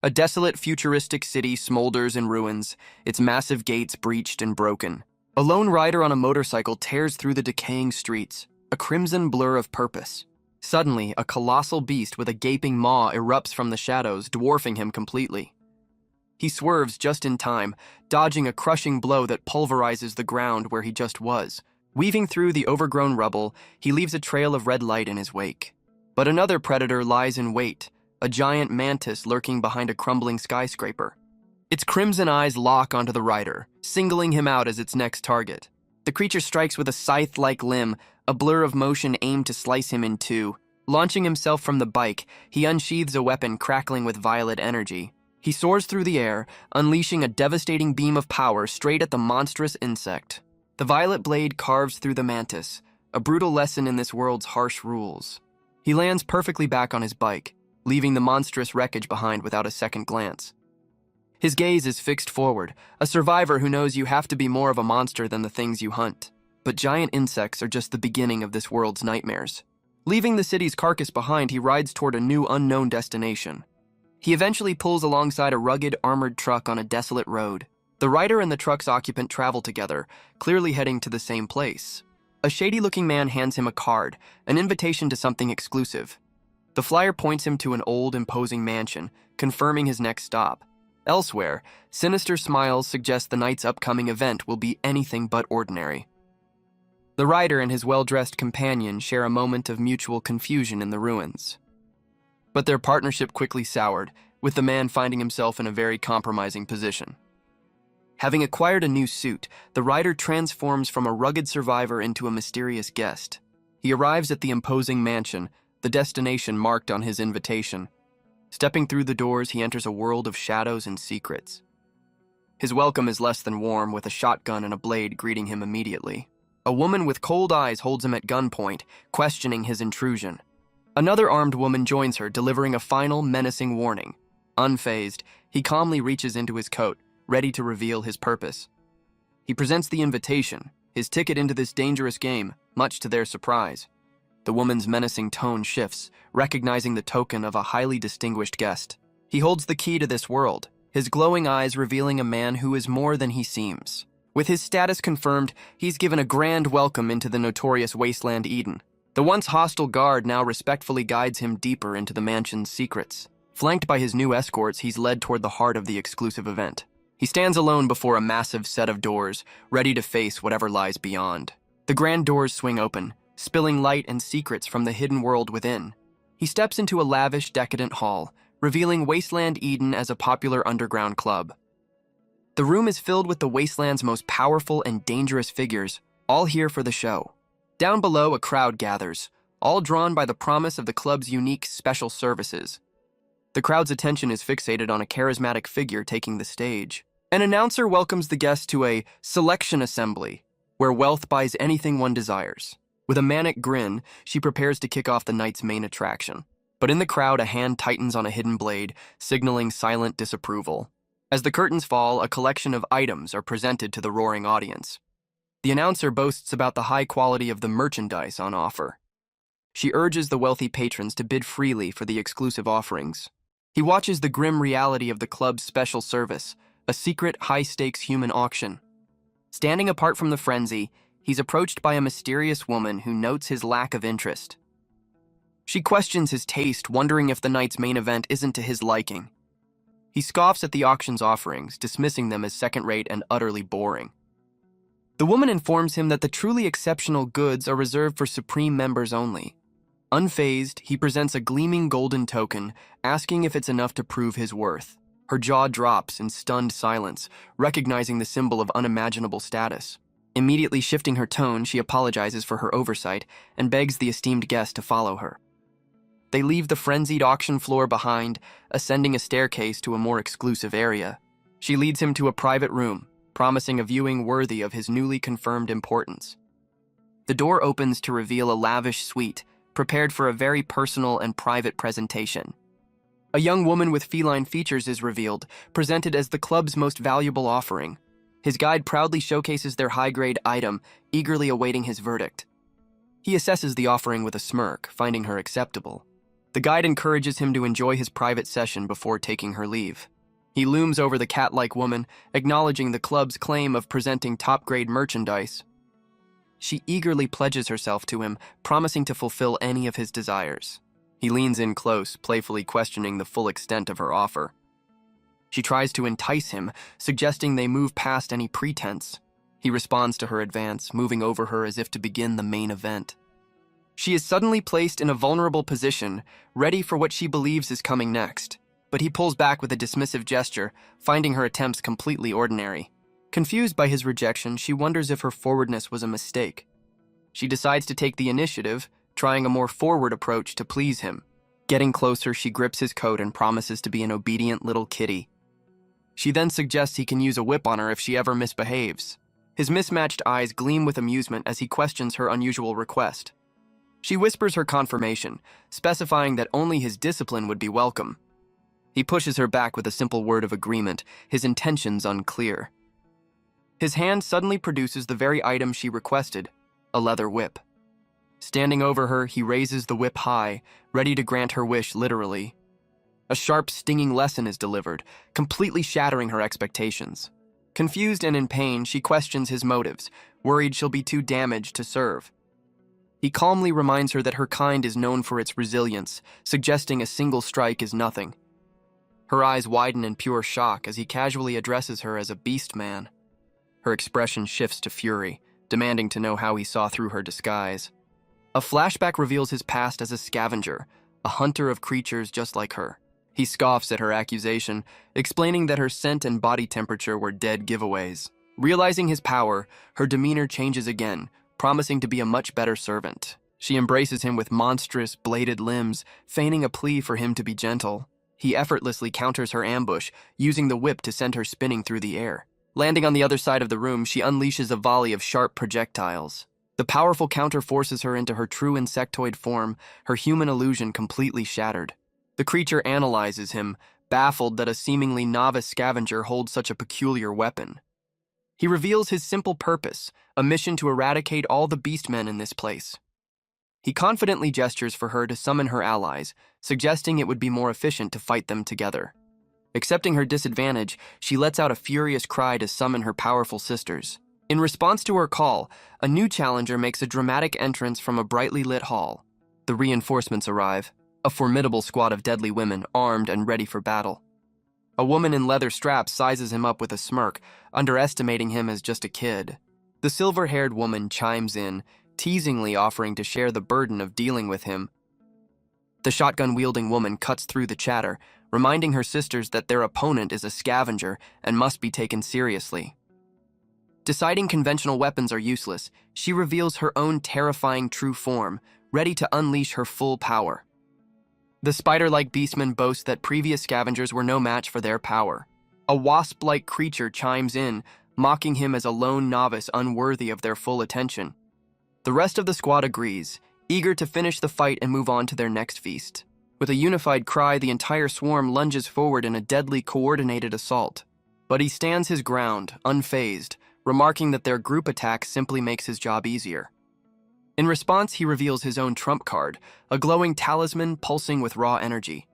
A desolate, futuristic city smolders in ruins, its massive gates breached and broken. A lone rider on a motorcycle tears through the decaying streets, a crimson blur of purpose. Suddenly, a colossal beast with a gaping maw erupts from the shadows, dwarfing him completely. He swerves just in time, dodging a crushing blow that pulverizes the ground where he just was. Weaving through the overgrown rubble, he leaves a trail of red light in his wake. But another predator lies in wait, a giant mantis lurking behind a crumbling skyscraper. Its crimson eyes lock onto the rider, singling him out as its next target. The creature strikes with a scythe-like limb, a blur of motion aimed to slice him in two. Launching himself from the bike, he unsheathes a weapon crackling with violet energy. He soars through the air, unleashing a devastating beam of power straight at the monstrous insect. The violet blade carves through the mantis, a brutal lesson in this world's harsh rules. He lands perfectly back on his bike, leaving the monstrous wreckage behind without a second glance. His gaze is fixed forward, a survivor who knows you have to be more of a monster than the things you hunt. But giant insects are just the beginning of this world's nightmares. Leaving the city's carcass behind, he rides toward a new unknown destination. He eventually pulls alongside a rugged, armored truck on a desolate road. The rider and the truck's occupant travel together, clearly heading to the same place. A shady-looking man hands him a card, an invitation to something exclusive. The flyer points him to an old, imposing mansion, confirming his next stop. Elsewhere, sinister smiles suggest the night's upcoming event will be anything but ordinary. The rider and his well-dressed companion share a moment of mutual confusion in the ruins. But their partnership quickly soured, with the man finding himself in a very compromising position. Having acquired a new suit, the rider transforms from a rugged survivor into a mysterious guest. He arrives at the imposing mansion, the destination marked on his invitation. Stepping through the doors, he enters a world of shadows and secrets. His welcome is less than warm, with a shotgun and a blade greeting him immediately. A woman with cold eyes holds him at gunpoint, questioning his intrusion. Another armed woman joins her, delivering a final, menacing warning. Unfazed, he calmly reaches into his coat, ready to reveal his purpose. He presents the invitation, his ticket into this dangerous game, much to their surprise. The woman's menacing tone shifts, recognizing the token of a highly distinguished guest. He holds the key to this world, his glowing eyes revealing a man who is more than he seems. With his status confirmed, he's given a grand welcome into the notorious Wasteland Eden. The once hostile guard now respectfully guides him deeper into the mansion's secrets. Flanked by his new escorts, he's led toward the heart of the exclusive event. He stands alone before a massive set of doors, ready to face whatever lies beyond. The grand doors swing open, spilling light and secrets from the hidden world within. He steps into a lavish, decadent hall, revealing Wasteland Eden as a popular underground club. The room is filled with the Wasteland's most powerful and dangerous figures, all here for the show. Down below, a crowd gathers, all drawn by the promise of the club's unique special services. The crowd's attention is fixated on a charismatic figure taking the stage. An announcer welcomes the guests to a selection assembly, where wealth buys anything one desires. With a manic grin, she prepares to kick off the night's main attraction. But in the crowd, a hand tightens on a hidden blade, signaling silent disapproval. As the curtains fall, a collection of items are presented to the roaring audience. The announcer boasts about the high quality of the merchandise on offer. She urges the wealthy patrons to bid freely for the exclusive offerings. He watches the grim reality of the club's special service, a secret, high-stakes human auction. Standing apart from the frenzy, he's approached by a mysterious woman who notes his lack of interest. She questions his taste, wondering if the night's main event isn't to his liking. He scoffs at the auction's offerings, dismissing them as second-rate and utterly boring. The woman informs him that the truly exceptional goods are reserved for Supreme members only. Unfazed, he presents a gleaming golden token, asking if it's enough to prove his worth. Her jaw drops in stunned silence, recognizing the symbol of unimaginable status. Immediately shifting her tone, she apologizes for her oversight and begs the esteemed guest to follow her. They leave the frenzied auction floor behind, ascending a staircase to a more exclusive area. She leads him to a private room, promising a viewing worthy of his newly confirmed importance. The door opens to reveal a lavish suite, prepared for a very personal and private presentation. A young woman with feline features is revealed, presented as the club's most valuable offering. His guide proudly showcases their high-grade item, eagerly awaiting his verdict. He assesses the offering with a smirk, finding her acceptable. The guide encourages him to enjoy his private session before taking her leave. He looms over the cat-like woman, acknowledging the club's claim of presenting top-grade merchandise. She eagerly pledges herself to him, promising to fulfill any of his desires. He leans in close, playfully questioning the full extent of her offer. She tries to entice him, suggesting they move past any pretense. He responds to her advance, moving over her as if to begin the main event. She is suddenly placed in a vulnerable position, ready for what she believes is coming next, but he pulls back with a dismissive gesture, finding her attempts completely ordinary. Confused by his rejection, she wonders if her forwardness was a mistake. She decides to take the initiative, trying a more forward approach to please him. Getting closer, she grips his coat and promises to be an obedient little kitty. She then suggests he can use a whip on her if she ever misbehaves. His mismatched eyes gleam with amusement as he questions her unusual request. She whispers her confirmation, specifying that only his discipline would be welcome. He pushes her back with a simple word of agreement, his intentions unclear. His hand suddenly produces the very item she requested, a leather whip. Standing over her, he raises the whip high, ready to grant her wish literally. A sharp, stinging lesson is delivered, completely shattering her expectations. Confused and in pain, she questions his motives, worried she'll be too damaged to serve. He calmly reminds her that her kind is known for its resilience, suggesting a single strike is nothing. Her eyes widen in pure shock as he casually addresses her as a beast man. Her expression shifts to fury, demanding to know how he saw through her disguise. A flashback reveals his past as a scavenger, a hunter of creatures just like her. He scoffs at her accusation, explaining that her scent and body temperature were dead giveaways. Realizing his power, her demeanor changes again, promising to be a much better servant. She embraces him with monstrous, bladed limbs, feigning a plea for him to be gentle. He effortlessly counters her ambush, using the whip to send her spinning through the air. Landing on the other side of the room, she unleashes a volley of sharp projectiles. The powerful counter forces her into her true insectoid form, her human illusion completely shattered. The creature analyzes him, baffled that a seemingly novice scavenger holds such a peculiar weapon. He reveals his simple purpose, a mission to eradicate all the beastmen in this place. He confidently gestures for her to summon her allies, suggesting it would be more efficient to fight them together. Accepting her disadvantage, she lets out a furious cry to summon her powerful sisters. In response to her call, a new challenger makes a dramatic entrance from a brightly lit hall. The reinforcements arrive, a formidable squad of deadly women armed and ready for battle. A woman in leather straps sizes him up with a smirk, underestimating him as just a kid. The silver-haired woman chimes in, teasingly offering to share the burden of dealing with him. The shotgun-wielding woman cuts through the chatter, reminding her sisters that their opponent is a scavenger and must be taken seriously. Deciding conventional weapons are useless, she reveals her own terrifying true form, ready to unleash her full power. The spider-like beastmen boast that previous scavengers were no match for their power. A wasp-like creature chimes in, mocking him as a lone novice unworthy of their full attention. The rest of the squad agrees, eager to finish the fight and move on to their next feast. With a unified cry, the entire swarm lunges forward in a deadly coordinated assault. But he stands his ground, unfazed, remarking that their group attack simply makes his job easier. In response, he reveals his own trump card, a glowing talisman pulsing with raw energy.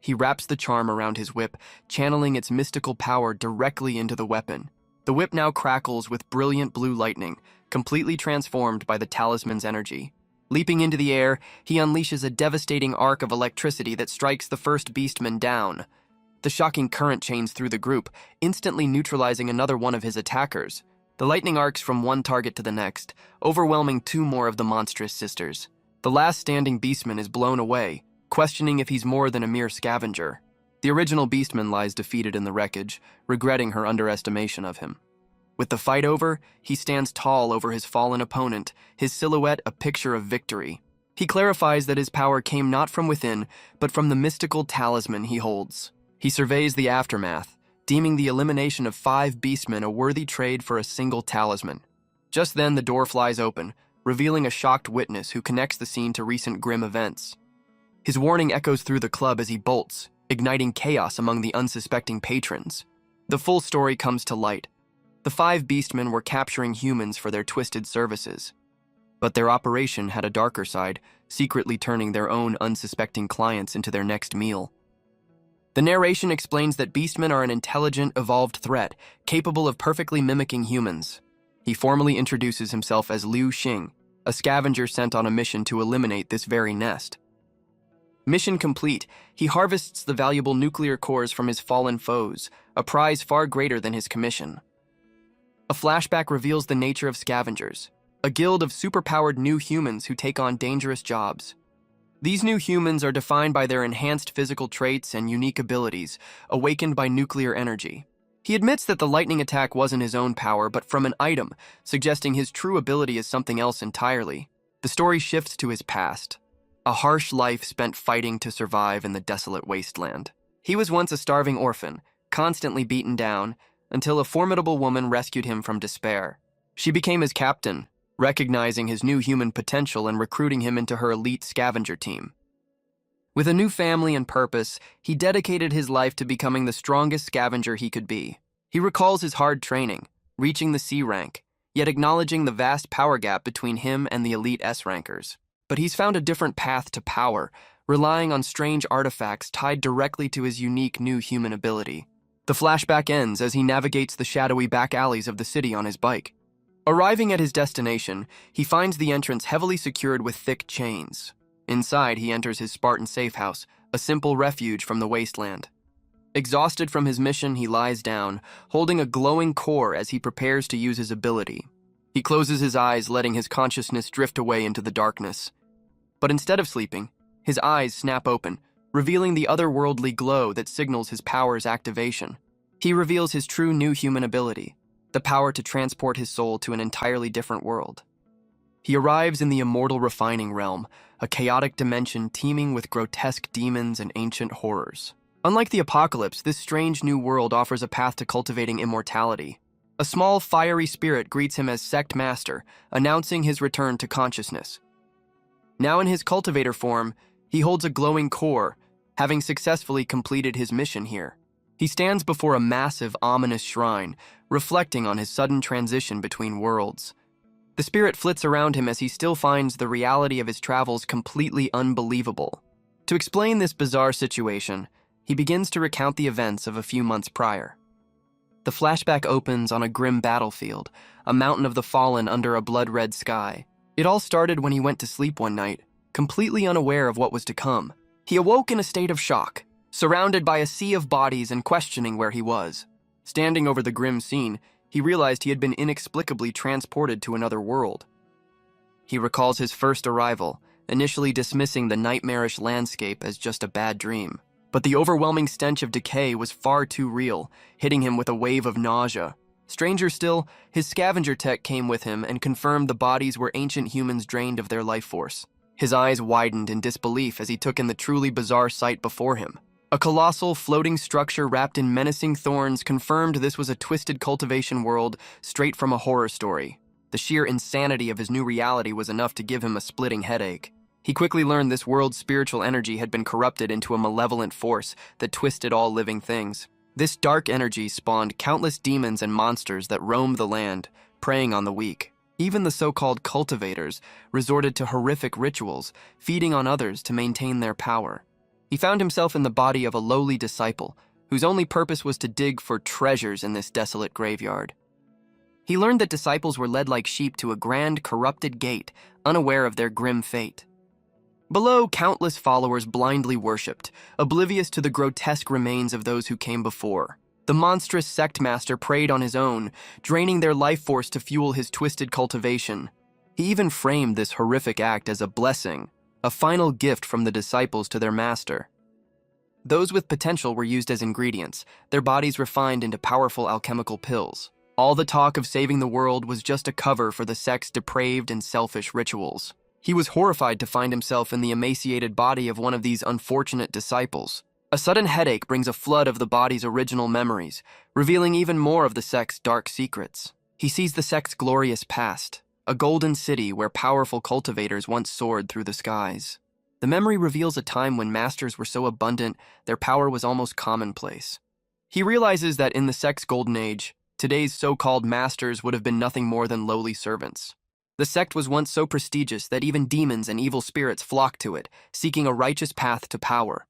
He wraps the charm around his whip, channeling its mystical power directly into the weapon. The whip now crackles with brilliant blue lightning, completely transformed by the talisman's energy. Leaping into the air, he unleashes a devastating arc of electricity that strikes the first beastman down. The shocking current chains through the group, instantly neutralizing another one of his attackers. The lightning arcs from one target to the next, overwhelming two more of the monstrous sisters. The last standing beastman is blown away, questioning if he's more than a mere scavenger. The original beastman lies defeated in the wreckage, regretting her underestimation of him. With the fight over, he stands tall over his fallen opponent, his silhouette a picture of victory. He clarifies that his power came not from within, but from the mystical talisman he holds. He surveys the aftermath, deeming the elimination of 5 beastmen a worthy trade for a single talisman. Just then, the door flies open, revealing a shocked witness who connects the scene to recent grim events. His warning echoes through the club as he bolts, igniting chaos among the unsuspecting patrons. The full story comes to light. The 5 beastmen were capturing humans for their twisted services. But their operation had a darker side, secretly turning their own unsuspecting clients into their next meal. The narration explains that beastmen are an intelligent, evolved threat, capable of perfectly mimicking humans. He formally introduces himself as Liu Xing, a scavenger sent on a mission to eliminate this very nest. Mission complete, he harvests the valuable nuclear cores from his fallen foes, a prize far greater than his commission. A flashback reveals the nature of scavengers, a guild of superpowered new humans who take on dangerous jobs. These new humans are defined by their enhanced physical traits and unique abilities, awakened by nuclear energy. He admits that the lightning attack wasn't his own power, but from an item, suggesting his true ability is something else entirely. The story shifts to his past, a harsh life spent fighting to survive in the desolate wasteland. He was once a starving orphan, constantly beaten down, until a formidable woman rescued him from despair. She became his captain, recognizing his new human potential and recruiting him into her elite scavenger team. With a new family and purpose, he dedicated his life to becoming the strongest scavenger he could be. He recalls his hard training, reaching the C rank, yet acknowledging the vast power gap between him and the elite S rankers. But he's found a different path to power, relying on strange artifacts tied directly to his unique new human ability. The flashback ends as he navigates the shadowy back alleys of the city on his bike. Arriving at his destination, he finds the entrance heavily secured with thick chains. Inside, he enters his Spartan safe house, a simple refuge from the wasteland. Exhausted from his mission, he lies down, holding a glowing core as he prepares to use his ability. He closes his eyes, letting his consciousness drift away into the darkness. But instead of sleeping, his eyes snap open, revealing the otherworldly glow that signals his power's activation. He reveals his true new human ability, the power to transport his soul to an entirely different world. He arrives in the immortal refining realm, a chaotic dimension teeming with grotesque demons and ancient horrors. Unlike the apocalypse, this strange new world offers a path to cultivating immortality. A small, fiery spirit greets him as Sect Master, announcing his return to consciousness. Now in his cultivator form, he holds a glowing core, having successfully completed his mission here. He stands before a massive, ominous shrine, reflecting on his sudden transition between worlds. The spirit flits around him as he still finds the reality of his travels completely unbelievable. To explain this bizarre situation, he begins to recount the events of a few months prior. The flashback opens on a grim battlefield, a mountain of the fallen under a blood-red sky. It all started when he went to sleep one night, completely unaware of what was to come. He awoke in a state of shock, surrounded by a sea of bodies and questioning where he was. Standing over the grim scene, he realized he had been inexplicably transported to another world. He recalls his first arrival, initially dismissing the nightmarish landscape as just a bad dream. But the overwhelming stench of decay was far too real, hitting him with a wave of nausea. Stranger still, his scavenger tech came with him and confirmed the bodies were ancient humans drained of their life force. His eyes widened in disbelief as he took in the truly bizarre sight before him. A colossal, floating structure wrapped in menacing thorns confirmed this was a twisted cultivation world straight from a horror story. The sheer insanity of his new reality was enough to give him a splitting headache. He quickly learned this world's spiritual energy had been corrupted into a malevolent force that twisted all living things. This dark energy spawned countless demons and monsters that roamed the land, preying on the weak. Even the so-called cultivators resorted to horrific rituals, feeding on others to maintain their power. He found himself in the body of a lowly disciple, whose only purpose was to dig for treasures in this desolate graveyard. He learned that disciples were led like sheep to a grand, corrupted gate, unaware of their grim fate. Below, countless followers blindly worshipped, oblivious to the grotesque remains of those who came before. The monstrous sect master preyed on his own, draining their life force to fuel his twisted cultivation. He even framed this horrific act as a blessing, a final gift from the disciples to their master. Those with potential were used as ingredients, their bodies refined into powerful alchemical pills. All the talk of saving the world was just a cover for the sect's depraved and selfish rituals. He was horrified to find himself in the emaciated body of one of these unfortunate disciples. A sudden headache brings a flood of the body's original memories, revealing even more of the sect's dark secrets. He sees the sect's glorious past, a golden city where powerful cultivators once soared through the skies. The memory reveals a time when masters were so abundant, their power was almost commonplace. He realizes that in the sect's golden age, today's so-called masters would have been nothing more than lowly servants. The sect was once so prestigious that even demons and evil spirits flocked to it, seeking a righteous path to power.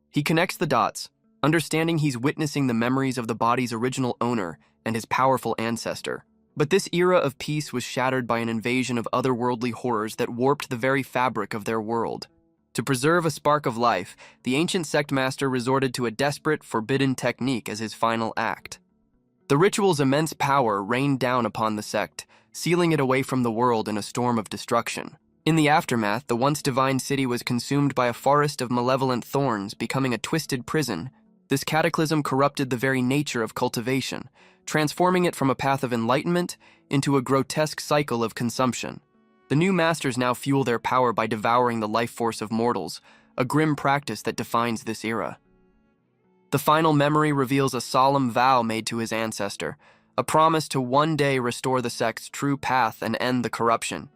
He connects the dots, understanding he's witnessing the memories of the body's original owner and his powerful ancestor. But this era of peace was shattered by an invasion of otherworldly horrors that warped the very fabric of their world. To preserve a spark of life, the ancient sect master resorted to a desperate, forbidden technique as his final act. The ritual's immense power rained down upon the sect, sealing it away from the world in a storm of destruction. In the aftermath, the once divine city was consumed by a forest of malevolent thorns, becoming a twisted prison. This cataclysm corrupted the very nature of cultivation, transforming it from a path of enlightenment into a grotesque cycle of consumption. The new masters now fuel their power by devouring the life force of mortals, a grim practice that defines this era. The final memory reveals a solemn vow made to his ancestor, a promise to one day restore the sect's true path and end the corruption.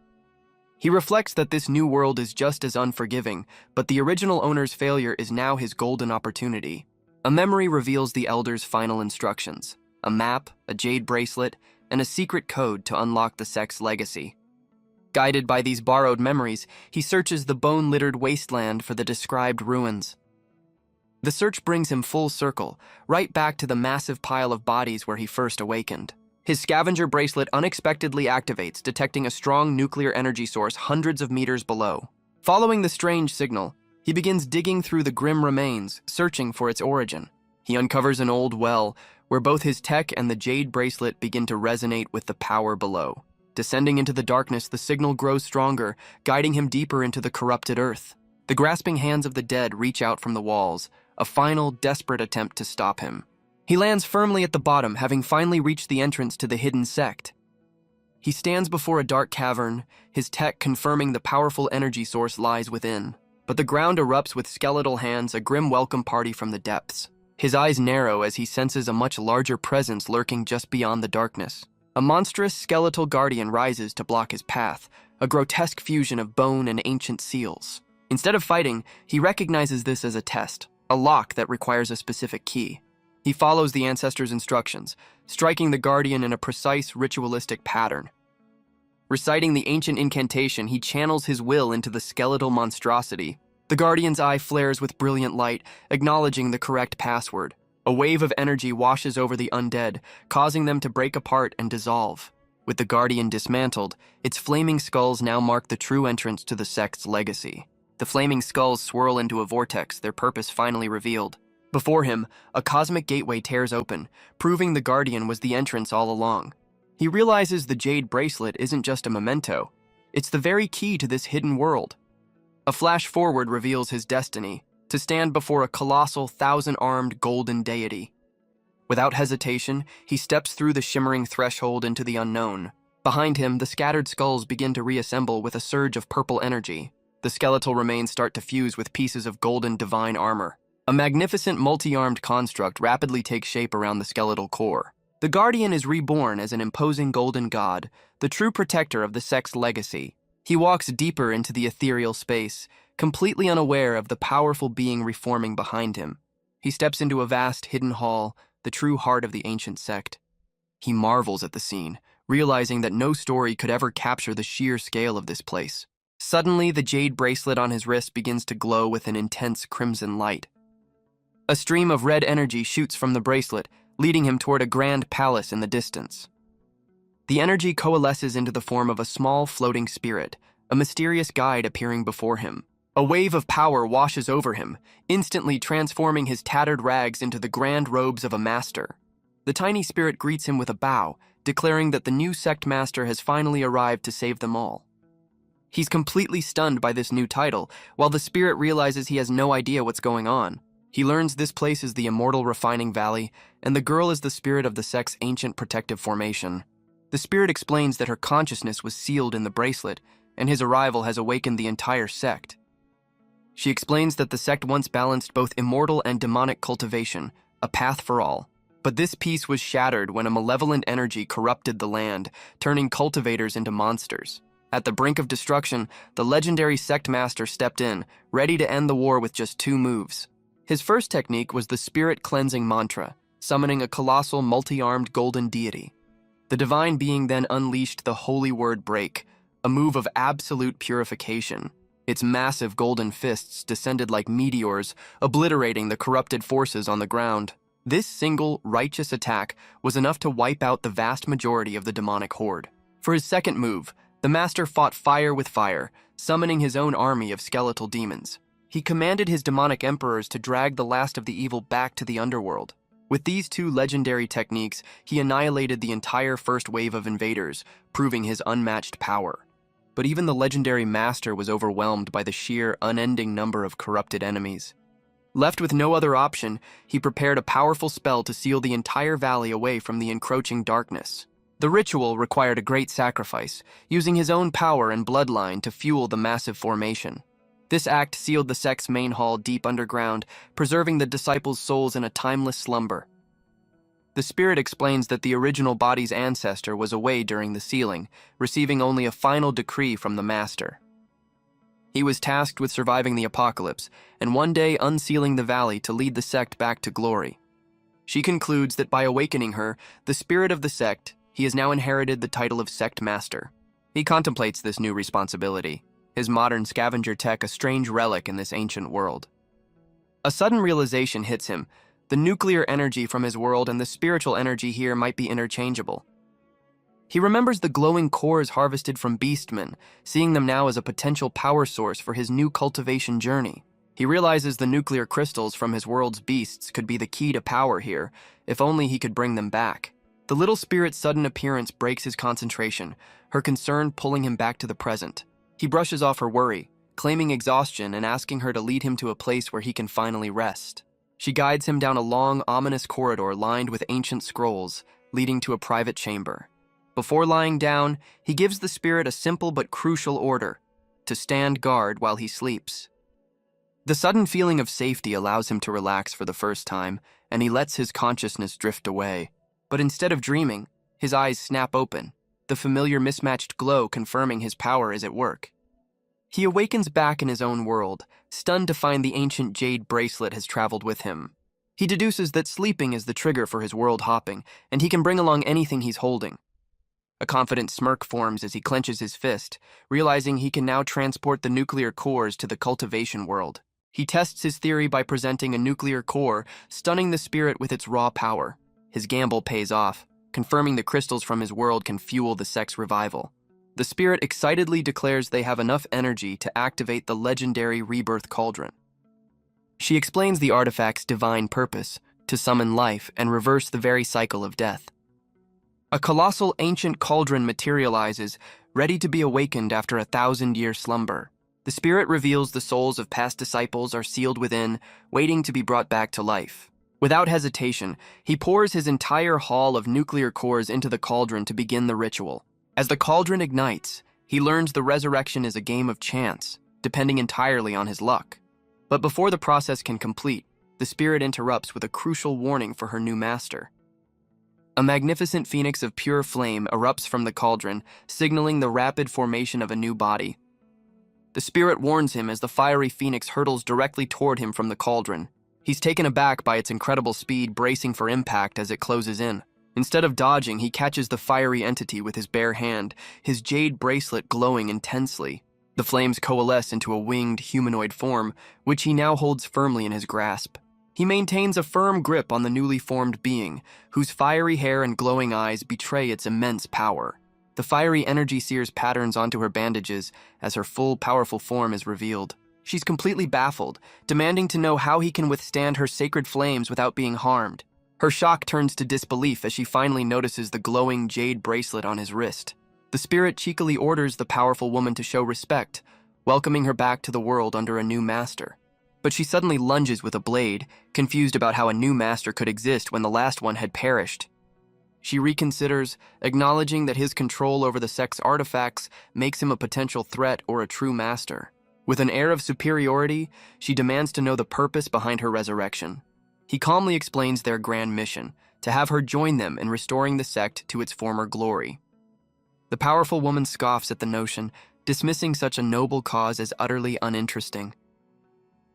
He reflects that this new world is just as unforgiving, but the original owner's failure is now his golden opportunity. A memory reveals the elder's final instructions: a map, a jade bracelet, and a secret code to unlock the sect's legacy. Guided by these borrowed memories, he searches the bone-littered wasteland for the described ruins. The search brings him full circle, right back to the massive pile of bodies where he first awakened. His scavenger bracelet unexpectedly activates, detecting a strong nuclear energy source hundreds of meters below. Following the strange signal, he begins digging through the grim remains, searching for its origin. He uncovers an old well, where both his tech and the jade bracelet begin to resonate with the power below. Descending into the darkness, the signal grows stronger, guiding him deeper into the corrupted earth. The grasping hands of the dead reach out from the walls, a final, desperate attempt to stop him. He lands firmly at the bottom, having finally reached the entrance to the hidden sect. He stands before a dark cavern, his tech confirming the powerful energy source lies within. But the ground erupts with skeletal hands, a grim welcome party from the depths. His eyes narrow as he senses a much larger presence lurking just beyond the darkness. A monstrous skeletal guardian rises to block his path, a grotesque fusion of bone and ancient seals. Instead of fighting, he recognizes this as a test, a lock that requires a specific key. He follows the ancestor's instructions, striking the guardian in a precise ritualistic pattern. Reciting the ancient incantation, he channels his will into the skeletal monstrosity. The guardian's eye flares with brilliant light, acknowledging the correct password. A wave of energy washes over the undead, causing them to break apart and dissolve. With the guardian dismantled, its flaming skulls now mark the true entrance to the sect's legacy. The flaming skulls swirl into a vortex, their purpose finally revealed. Before him, a cosmic gateway tears open, proving the guardian was the entrance all along. He realizes the jade bracelet isn't just a memento. It's the very key to this hidden world. A flash forward reveals his destiny: to stand before a colossal, thousand-armed golden deity. Without hesitation, he steps through the shimmering threshold into the unknown. Behind him, the scattered skulls begin to reassemble with a surge of purple energy. The skeletal remains start to fuse with pieces of golden divine armor. A magnificent multi-armed construct rapidly takes shape around the skeletal core. The Guardian is reborn as an imposing golden god, the true protector of the sect's legacy. He walks deeper into the ethereal space, completely unaware of the powerful being reforming behind him. He steps into a vast hidden hall, the true heart of the ancient sect. He marvels at the scene, realizing that no story could ever capture the sheer scale of this place. Suddenly, the jade bracelet on his wrist begins to glow with an intense crimson light. A stream of red energy shoots from the bracelet, leading him toward a grand palace in the distance. The energy coalesces into the form of a small floating spirit, a mysterious guide appearing before him. A wave of power washes over him, instantly transforming his tattered rags into the grand robes of a master. The tiny spirit greets him with a bow, declaring that the new sect master has finally arrived to save them all. He's completely stunned by this new title, while the spirit realizes he has no idea what's going on. He learns this place is the immortal refining valley, and the girl is the spirit of the sect's ancient protective formation. The spirit explains that her consciousness was sealed in the bracelet, and his arrival has awakened the entire sect. She explains that the sect once balanced both immortal and demonic cultivation, a path for all. But this peace was shattered when a malevolent energy corrupted the land, turning cultivators into monsters. At the brink of destruction, the legendary sect master stepped in, ready to end the war with just 2 moves. His first technique was the spirit cleansing mantra, summoning a colossal multi-armed golden deity. The divine being then unleashed the holy word break, a move of absolute purification. Its massive golden fists descended like meteors, obliterating the corrupted forces on the ground. This single, righteous attack was enough to wipe out the vast majority of the demonic horde. For his second move, the master fought fire with fire, summoning his own army of skeletal demons. He commanded his demonic emperors to drag the last of the evil back to the underworld. With these two legendary techniques, he annihilated the entire first wave of invaders, proving his unmatched power. But even the legendary master was overwhelmed by the sheer, unending number of corrupted enemies. Left with no other option, he prepared a powerful spell to seal the entire valley away from the encroaching darkness. The ritual required a great sacrifice, using his own power and bloodline to fuel the massive formation. This act sealed the sect's main hall deep underground, preserving the disciples' souls in a timeless slumber. The spirit explains that the original body's ancestor was away during the sealing, receiving only a final decree from the master. He was tasked with surviving the apocalypse, and one day unsealing the valley to lead the sect back to glory. She concludes that by awakening her, the spirit of the sect, he has now inherited the title of sect master. He contemplates this new responsibility, his modern scavenger tech a strange relic in this ancient world. A sudden realization hits him. The nuclear energy from his world and the spiritual energy here might be interchangeable. He remembers the glowing cores harvested from beastmen, seeing them now as a potential power source for his new cultivation journey. He realizes the nuclear crystals from his world's beasts could be the key to power here, if only he could bring them back. The little spirit's sudden appearance breaks his concentration, her concern pulling him back to the present. He brushes off her worry, claiming exhaustion and asking her to lead him to a place where he can finally rest. She guides him down a long, ominous corridor lined with ancient scrolls, leading to a private chamber. Before lying down, he gives the spirit a simple but crucial order: to stand guard while he sleeps. The sudden feeling of safety allows him to relax for the first time, and he lets his consciousness drift away. But instead of dreaming, his eyes snap open, the familiar mismatched glow confirming his power is at work. He awakens back in his own world, stunned to find the ancient jade bracelet has traveled with him. He deduces that sleeping is the trigger for his world hopping, and he can bring along anything he's holding. A confident smirk forms as he clenches his fist, realizing he can now transport the nuclear cores to the cultivation world. He tests his theory by presenting a nuclear core, stunning the spirit with its raw power. His gamble pays off, confirming the crystals from his world can fuel the sect's revival. The spirit excitedly declares they have enough energy to activate the legendary rebirth cauldron. She explains the artifact's divine purpose, to summon life and reverse the very cycle of death. A colossal ancient cauldron materializes, ready to be awakened after a 1,000-year slumber. The spirit reveals the souls of past disciples are sealed within, waiting to be brought back to life. Without hesitation, he pours his entire haul of nuclear cores into the cauldron to begin the ritual. As the cauldron ignites, he learns the resurrection is a game of chance, depending entirely on his luck. But before the process can complete, the spirit interrupts with a crucial warning for her new master. A magnificent phoenix of pure flame erupts from the cauldron, signaling the rapid formation of a new body. The spirit warns him as the fiery phoenix hurtles directly toward him from the cauldron. He's taken aback by its incredible speed, bracing for impact as it closes in. Instead of dodging, he catches the fiery entity with his bare hand, his jade bracelet glowing intensely. The flames coalesce into a winged humanoid form, which he now holds firmly in his grasp. He maintains a firm grip on the newly formed being, whose fiery hair and glowing eyes betray its immense power. The fiery energy sears patterns onto her bandages as her full, powerful form is revealed. She's completely baffled, demanding to know how he can withstand her sacred flames without being harmed. Her shock turns to disbelief as she finally notices the glowing jade bracelet on his wrist. The spirit cheekily orders the powerful woman to show respect, welcoming her back to the world under a new master. But she suddenly lunges with a blade, confused about how a new master could exist when the last one had perished. She reconsiders, acknowledging that his control over the sect's artifacts makes him a potential threat or a true master. With an air of superiority, she demands to know the purpose behind her resurrection. He calmly explains their grand mission, to have her join them in restoring the sect to its former glory. The powerful woman scoffs at the notion, dismissing such a noble cause as utterly uninteresting.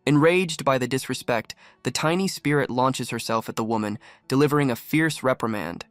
Enraged by the disrespect, the tiny spirit launches herself at the woman, delivering a fierce reprimand.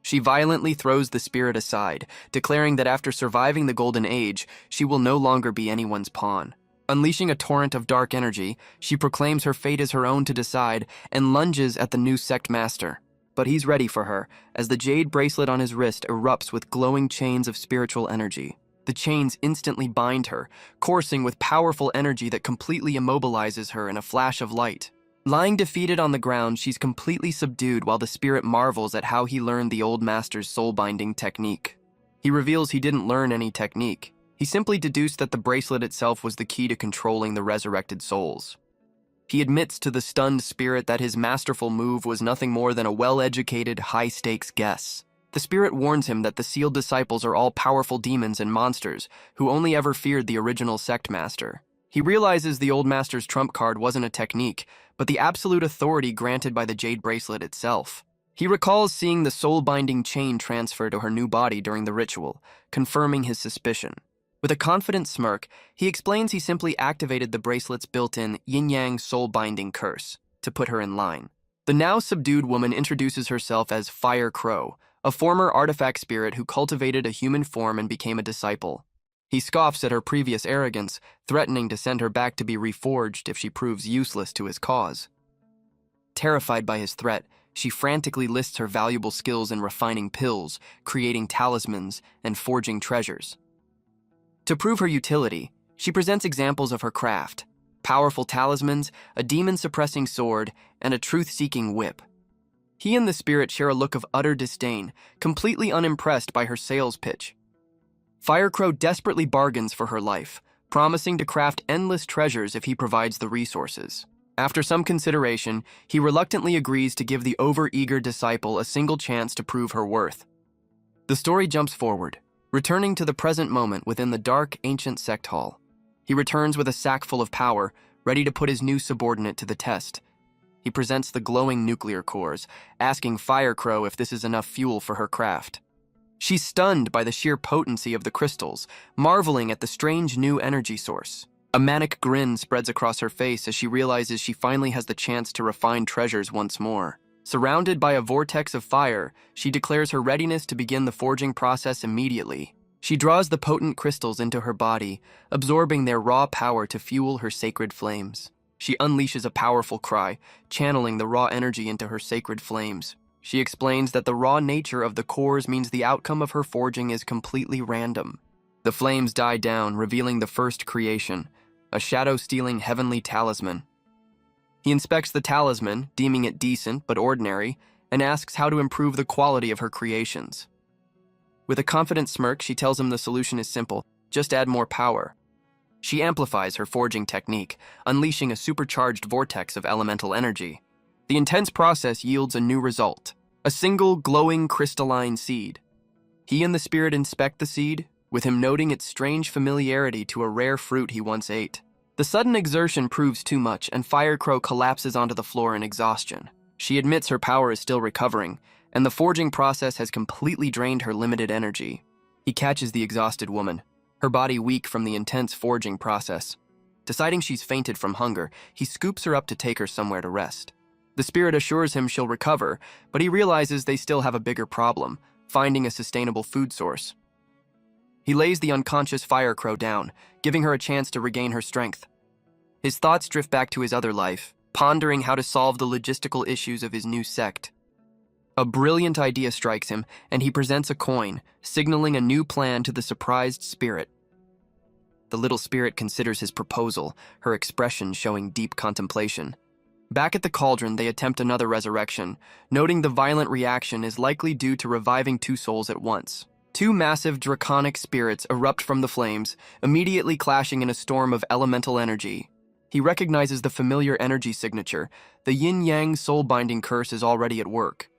She violently throws the spirit aside, declaring that after surviving the Golden Age, she will no longer be anyone's pawn. Unleashing a torrent of dark energy, she proclaims her fate as her own to decide and lunges at the new sect master. But he's ready for her, as the jade bracelet on his wrist erupts with glowing chains of spiritual energy. The chains instantly bind her, coursing with powerful energy that completely immobilizes her in a flash of light. Lying defeated on the ground, she's completely subdued while the spirit marvels at how he learned the old master's soul-binding technique. He reveals he didn't learn any technique. He simply deduced that the bracelet itself was the key to controlling the resurrected souls. He admits to the stunned spirit that his masterful move was nothing more than a well-educated, high-stakes guess. The spirit warns him that the sealed disciples are all powerful demons and monsters who only ever feared the original sect master. He realizes the old master's trump card wasn't a technique, but the absolute authority granted by the jade bracelet itself. He recalls seeing the soul-binding chain transfer to her new body during the ritual, confirming his suspicion. With a confident smirk, he explains he simply activated the bracelet's built-in yin-yang soul-binding curse to put her in line. The now subdued woman introduces herself as Fire Crow, a former artifact spirit who cultivated a human form and became a disciple. He scoffs at her previous arrogance, threatening to send her back to be reforged if she proves useless to his cause. Terrified by his threat, she frantically lists her valuable skills in refining pills, creating talismans, and forging treasures. To prove her utility, she presents examples of her craft: powerful talismans, a demon-suppressing sword, and a truth-seeking whip. He and the spirit share a look of utter disdain, completely unimpressed by her sales pitch. Firecrow desperately bargains for her life, promising to craft endless treasures if he provides the resources. After some consideration, he reluctantly agrees to give the over-eager disciple a single chance to prove her worth. The story jumps forward, returning to the present moment within the dark, ancient sect hall. He returns with a sack full of power, ready to put his new subordinate to the test. He presents the glowing nuclear cores, asking Firecrow if this is enough fuel for her craft. She's stunned by the sheer potency of the crystals, marveling at the strange new energy source. A manic grin spreads across her face as she realizes she finally has the chance to refine treasures once more. Surrounded by a vortex of fire, she declares her readiness to begin the forging process immediately. She draws the potent crystals into her body, absorbing their raw power to fuel her sacred flames. She unleashes a powerful cry, channeling the raw energy into her sacred flames. She explains that the raw nature of the cores means the outcome of her forging is completely random. The flames die down, revealing the first creation, a shadow-stealing heavenly talisman. He inspects the talisman, deeming it decent but ordinary, and asks how to improve the quality of her creations. With a confident smirk, she tells him the solution is simple: just add more power. She amplifies her forging technique, unleashing a supercharged vortex of elemental energy. The intense process yields a new result: a single glowing crystalline seed. He and the spirit inspect the seed, with him noting its strange familiarity to a rare fruit he once ate. The sudden exertion proves too much, and Firecrow collapses onto the floor in exhaustion. She admits her power is still recovering, and the forging process has completely drained her limited energy. He catches the exhausted woman, her body weak from the intense forging process. Deciding she's fainted from hunger, he scoops her up to take her somewhere to rest. The spirit assures him she'll recover, but he realizes they still have a bigger problem: finding a sustainable food source. He lays the unconscious Firecrow down, giving her a chance to regain her strength. His thoughts drift back to his other life, pondering how to solve the logistical issues of his new sect. A brilliant idea strikes him, and he presents a coin, signaling a new plan to the surprised spirit. The little spirit considers his proposal, her expression showing deep contemplation. Back at the cauldron, they attempt another resurrection, noting the violent reaction is likely due to reviving two souls at once. Two massive draconic spirits erupt from the flames, immediately clashing in a storm of elemental energy. He recognizes the familiar energy signature. The yin-yang soul-binding curse is already at work.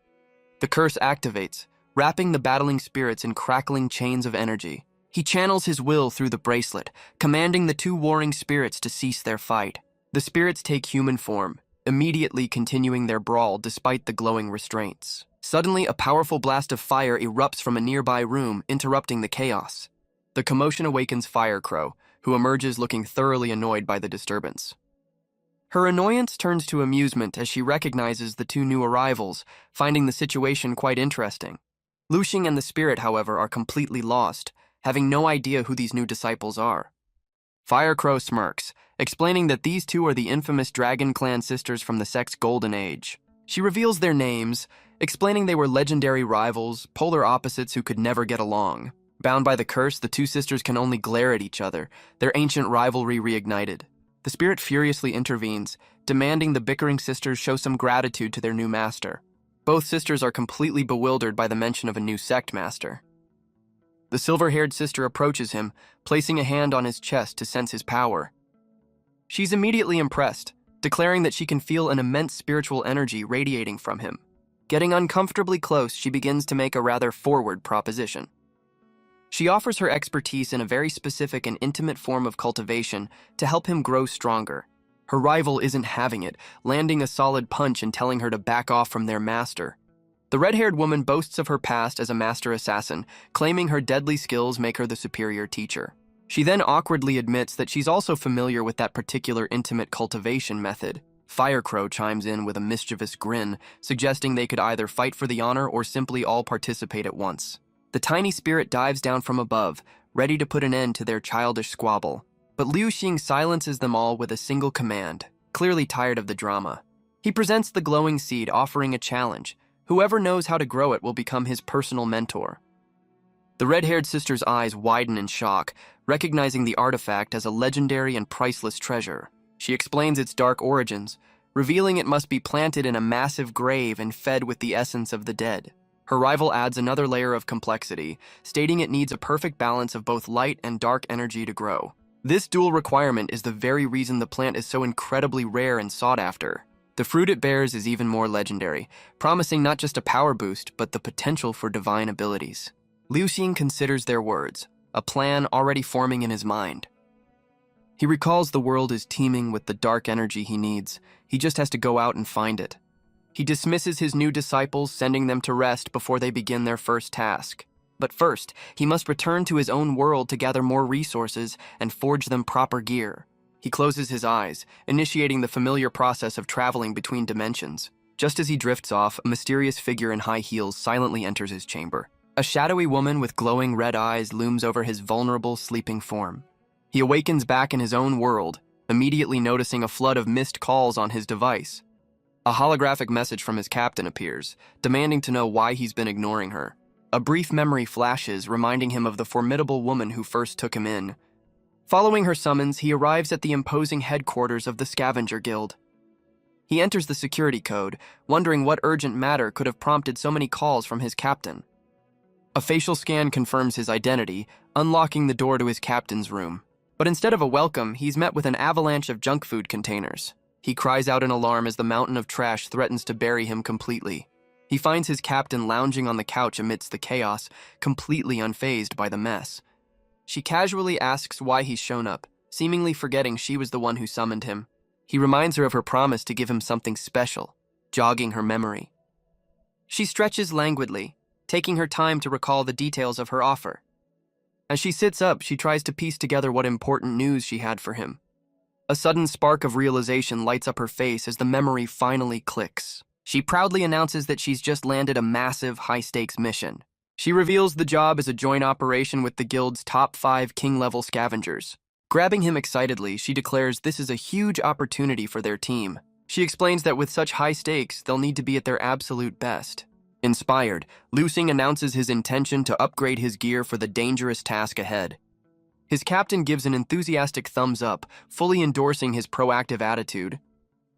The curse activates, wrapping the battling spirits in crackling chains of energy. He channels his will through the bracelet, commanding the two warring spirits to cease their fight. The spirits take human form, immediately continuing their brawl despite the glowing restraints. Suddenly, a powerful blast of fire erupts from a nearby room, interrupting the chaos. The commotion awakens Firecrow, who emerges looking thoroughly annoyed by the disturbance. Her annoyance turns to amusement as she recognizes the two new arrivals, finding the situation quite interesting. Luxing and the spirit, however, are completely lost, having no idea who these new disciples are. Firecrow smirks, explaining that these two are the infamous Dragon Clan sisters from the sect's golden age. She reveals their names, explaining they were legendary rivals, polar opposites who could never get along. Bound by the curse, the two sisters can only glare at each other, their ancient rivalry reignited. The spirit furiously intervenes, demanding the bickering sisters show some gratitude to their new master. Both sisters are completely bewildered by the mention of a new sect master. The silver-haired sister approaches him, placing a hand on his chest to sense his power. She's immediately impressed, declaring that she can feel an immense spiritual energy radiating from him. Getting uncomfortably close, she begins to make a rather forward proposition. She offers her expertise in a very specific and intimate form of cultivation to help him grow stronger. Her rival isn't having it, landing a solid punch and telling her to back off from their master. The red-haired woman boasts of her past as a master assassin, claiming her deadly skills make her the superior teacher. She then awkwardly admits that she's also familiar with that particular intimate cultivation method. Firecrow chimes in with a mischievous grin, suggesting they could either fight for the honor or simply all participate at once. The tiny spirit dives down from above, ready to put an end to their childish squabble. But Luxing silences them all with a single command, clearly tired of the drama. He presents the glowing seed, offering a challenge. Whoever knows how to grow it will become his personal mentor. The red-haired sister's eyes widen in shock, recognizing the artifact as a legendary and priceless treasure. She explains its dark origins, revealing it must be planted in a massive grave and fed with the essence of the dead. Her rival adds another layer of complexity, stating it needs a perfect balance of both light and dark energy to grow. This dual requirement is the very reason the plant is so incredibly rare and sought after. The fruit it bears is even more legendary, promising not just a power boost, but the potential for divine abilities. Luxing considers their words, a plan already forming in his mind. He recalls the world is teeming with the dark energy he needs. He just has to go out and find it. He dismisses his new disciples, sending them to rest before they begin their first task. But first, he must return to his own world to gather more resources and forge them proper gear. He closes his eyes, initiating the familiar process of traveling between dimensions. Just as he drifts off, a mysterious figure in high heels silently enters his chamber. A shadowy woman with glowing red eyes looms over his vulnerable, sleeping form. He awakens back in his own world, immediately noticing a flood of missed calls on his device. A holographic message from his captain appears, demanding to know why he's been ignoring her. A brief memory flashes, reminding him of the formidable woman who first took him in. Following her summons, he arrives at the imposing headquarters of the Scavenger Guild. He enters the security code, wondering what urgent matter could have prompted so many calls from his captain. A facial scan confirms his identity, unlocking the door to his captain's room. But instead of a welcome, he's met with an avalanche of junk food containers. He cries out in alarm as the mountain of trash threatens to bury him completely. He finds his captain lounging on the couch amidst the chaos, completely unfazed by the mess. She casually asks why he's shown up, seemingly forgetting she was the one who summoned him. He reminds her of her promise to give him something special, jogging her memory. She stretches languidly, taking her time to recall the details of her offer. As she sits up, she tries to piece together what important news she had for him. A sudden spark of realization lights up her face as the memory finally clicks. She proudly announces that she's just landed a massive, high-stakes mission. She reveals the job is a joint operation with the guild's top 5 king-level scavengers. Grabbing him excitedly, she declares this is a huge opportunity for their team. She explains that with such high stakes, they'll need to be at their absolute best. Inspired, Luxing announces his intention to upgrade his gear for the dangerous task ahead. His captain gives an enthusiastic thumbs up, fully endorsing his proactive attitude.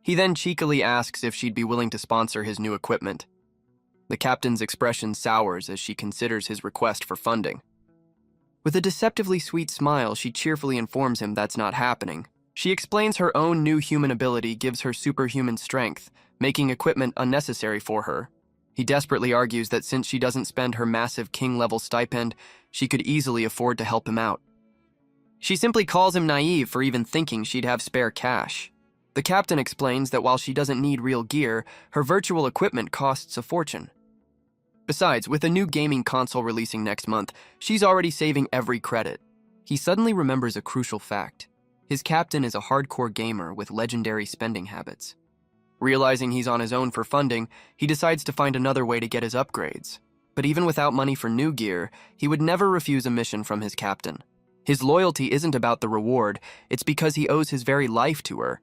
He then cheekily asks if she'd be willing to sponsor his new equipment. The captain's expression sours as she considers his request for funding. With a deceptively sweet smile, she cheerfully informs him that's not happening. She explains her own new human ability gives her superhuman strength, making equipment unnecessary for her. He desperately argues that since she doesn't spend her massive king-level stipend, she could easily afford to help him out. She simply calls him naive for even thinking she'd have spare cash. The captain explains that while she doesn't need real gear, her virtual equipment costs a fortune. Besides, with a new gaming console releasing next month, she's already saving every credit. He suddenly remembers a crucial fact. His captain is a hardcore gamer with legendary spending habits. Realizing he's on his own for funding, he decides to find another way to get his upgrades. But even without money for new gear, he would never refuse a mission from his captain. His loyalty isn't about the reward, it's because he owes his very life to her.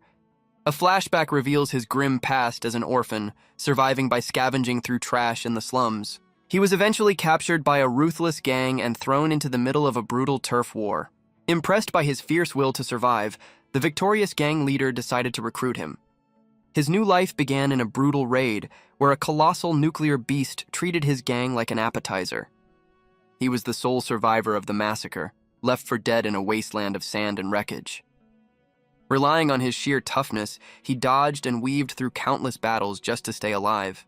A flashback reveals his grim past as an orphan, surviving by scavenging through trash in the slums. He was eventually captured by a ruthless gang and thrown into the middle of a brutal turf war. Impressed by his fierce will to survive, the victorious gang leader decided to recruit him. His new life began in a brutal raid where a colossal nuclear beast treated his gang like an appetizer. He was the sole survivor of the massacre, left for dead in a wasteland of sand and wreckage. Relying on his sheer toughness, he dodged and weaved through countless battles just to stay alive.